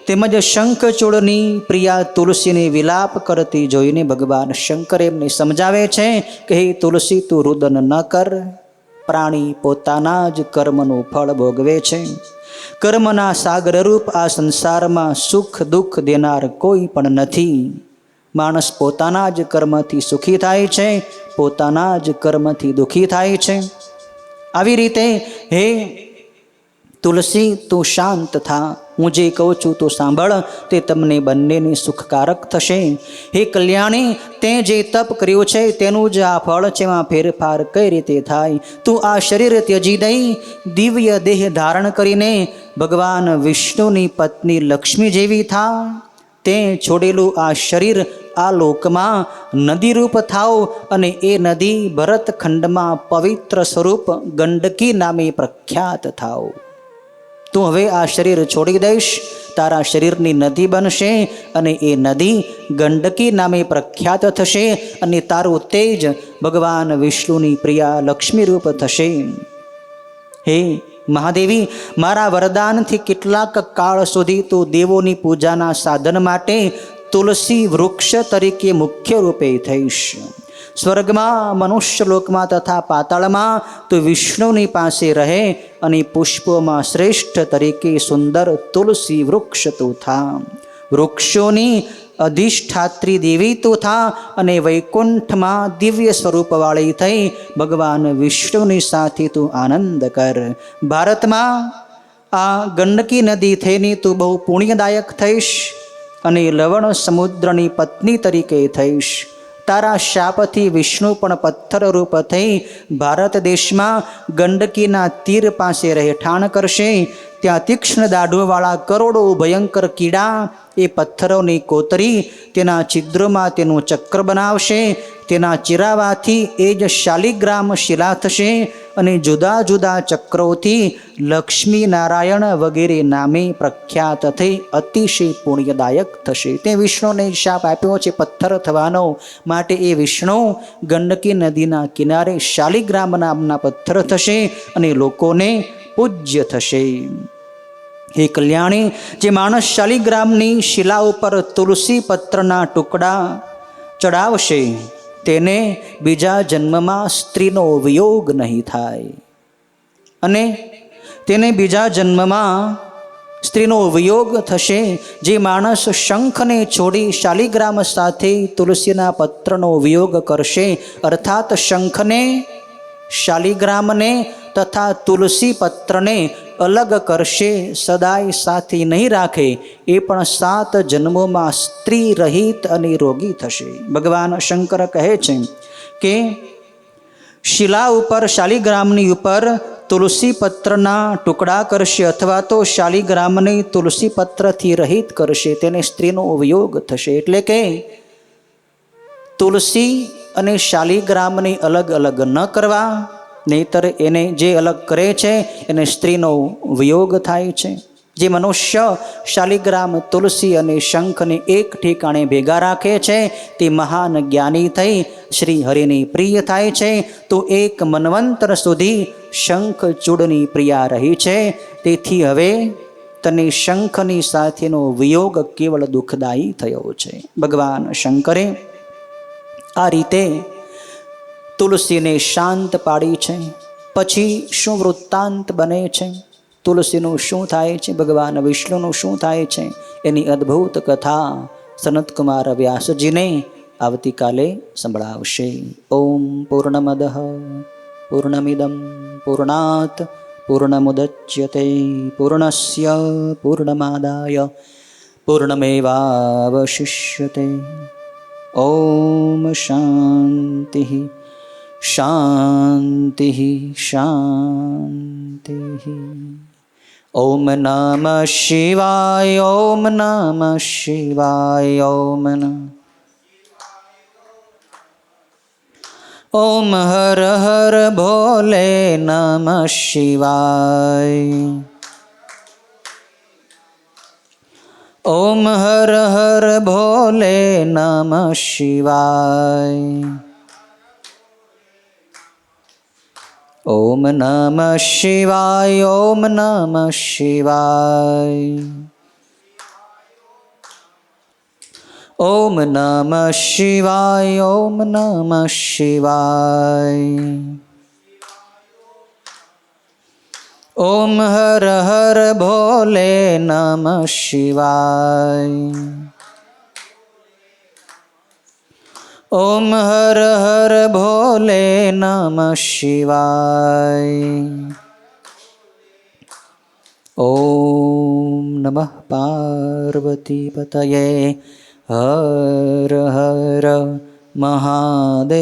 તેમજ શંખચૂડની પ્રિયા તુલસીને વિલાપ કરતી જોઈને ભગવાન શંકર એમને સમજાવે છે કે હે તુલસી, તું રુદન ન કર. પ્રાણી પોતાના જ કર્મનું ફળ ભોગવે છે. કર્મના સાગરરૂપ આ સંસારમાં સુખ દુઃખ દેનાર કોઈ પણ નથી. માણસ પોતાના જ કર્મથી સુખી થાય છે, પોતાના જ કર્મથી દુઃખી થાય છે. આવી રીતે હે તુલસી, તું શાંત થા, હું જે કહું છું તું સાંભળ, તે તમને બંનેને સુખકારક થશે. હે કલ્યાણી, તે જે તપ કર્યું છે તેનું જ આ ફળ છે, એમાં ફેરફાર કઈ રીતે થાય? તું આ શરીર ત્યજી દઈ દિવ્ય દેહ ધારણ કરીને ભગવાન વિષ્ણુની પત્ની લક્ષ્મી જેવી થા. તે છોડેલું આ શરીર આ લોકમાં નદીરૂપ થાવ અને એ નદી ભરતખંડમાં પવિત્ર સ્વરૂપ ગંડકી નામે પ્રખ્યાત થાવ. તું હવે આ શરીર છોડી દઈશ, તારા શરીરની નદી બનશે અને એ નદી ગંડકી નામે પ્રખ્યાત થશે અને તારું તેજ ભગવાન વિષ્ણુની પ્રિયા લક્ષ્મી રૂપ થશે. હે મહાદેવી, મારા વરદાનથી કેટલાક કાળ સુધી તું દેવોની પૂજાના સાધન માટે તુલસી વૃક્ષ તરીકે મુખ્ય રૂપે થઈશ. સ્વર્ગમાં, મનુષ્યલોકમાં તથા પાતાળમાં તું વિષ્ણુની પાસે રહે અને પુષ્પોમાં શ્રેષ્ઠ તરીકે સુંદર તુલસી વૃક્ષ તું થા. વૃક્ષોની અધિષ્ઠાત્રી દેવી તું થા અને વૈકુંઠમાં દિવ્ય સ્વરૂપવાળી થઈ ભગવાન વિષ્ણુની સાથે તું આનંદ કર. ભારતમાં આ ગંડકી નદી થઈને તું બહુ પુણ્યદાયક થઈશ અને લવણ સમુદ્રની પત્ની તરીકે થઈશ. તારા શાપથી વિષ્ણુ પણ પથ્થર રૂપ થઈ ભારત દેશમાં ગંડકીના તીર પાસે રહેઠાણ કરશે. ત્યાં તીક્ષ્ણ દાઢોવાળા કરોડો ભયંકર કીડા એ પથ્થરોની કોતરી તેના છિદ્રોમાં તેનું ચક્ર બનાવશે. તેના ચિરાવાથી એ જ શાલિગ્રામ શિલા થશે અને જુદા જુદા ચક્રોથી લક્ષ્મી નારાયણ વગેરે નામે પ્રખ્યાત થઈ અતિશય પુણ્યદાયક થશે. તે વિષ્ણુને શાપ આપ્યો છે પથ્થર થવાનો, માટે એ વિષ્ણુ ગંડકી નદીના કિનારે શાલિગ્રામ નામના પથ્થર થશે અને લોકોને પૂજ્ય થશે. હે કલ્યાણી, જે માણસ શાલિગ્રામની શિલા ઉપર તુલસી પત્રના ટુકડા ચડાવશે તેને બીજા જન્મમાં સ્ત્રીનો વિયોગ નહીં થાય અને તેને બીજા જન્મમાં સ્ત્રીનો વિયોગ થશે. જે માણસ શંખને છોડી શાલિગ્રામ સાથે તુલસીના પત્રનો વિયોગ કરશે, અર્થાત શંખને, શાલિગ્રામને તથા તુલસી પત્રને અલગ કરશે, સદાય સાથે નહીં રાખે, એ પણ 7 જન્મોમાં સ્ત્રી રહિત અને રોગી થશે. ભગવાન શંકર કહે છે કે શિલા ઉપર, શાલિગ્રામની ઉપર તુલસી પત્રના ટુકડા કરશે અથવા તો શાલિગ્રામને તુલસી પત્રથી રહિત કરશે, તેને સ્ત્રીનો વિયોગ થશે. એટલે કે તુલસી અને શાલિગ્રામને અલગ અલગ ન કરવા, નહીતર એને જે અલગ કરે છે એને સ્ત્રીનો વિયોગ થાય છે. જે મનુષ્ય શાલિગ્રામ, તુલસી અને શંખને એક ઠેકાણે ભેગા રાખે છે તે મહાન જ્ઞાની થઈ શ્રી હરિની પ્રિય થાય છે. તો એક મન્વંતર સુધી શંખ ચૂડની પ્રિયા રહી છે. તેથી હવે તને શંખની સાથેનો વિયોગ કેવળ દુઃખદાયી થયો છે. ભગવાન શંકરે આ રીતે તુલસીને શાંત પાડી છે. પછી શું વૃત્તાંત બને છે, તુલસીનું શું થાય છે, ભગવાન વિષ્ણુનું શું થાય છે, એની અદ્ભુત કથા સનતકુમાર વ્યાસજીને આવતીકાલે સંભળાવશે. ઓમ પૂર્ણમદઃ પૂર્ણમિદં પૂર્ણાત પૂર્ણમુદચ્યતે પૂર્ણસ્ય પૂર્ણમાદાય પૂર્ણમેવાવશિષ્યતે. ઓમ શાંતિ શાંતિ શાંતિ. ઓમ નમઃ શિવાય. ઓમ નમઃ શિવાય. ઓમ હર હર ભોલે નમઃ શિવાય. ઓમ હર હર ભોલે નમઃ શિવાય. ઓમ નમઃ શિવાય. ઓમ નમઃ શિવાય. ઓમ નમઃ શિવાય. ઓમ નમઃ શિવાય. ઓમ હર હર ભોલે નમઃ શિવાય. ઓમ હર હર ભોલે નમઃ શિવાય. ઓમ નમઃ પાર્વતી પતયે. હર હર મહાદેવ.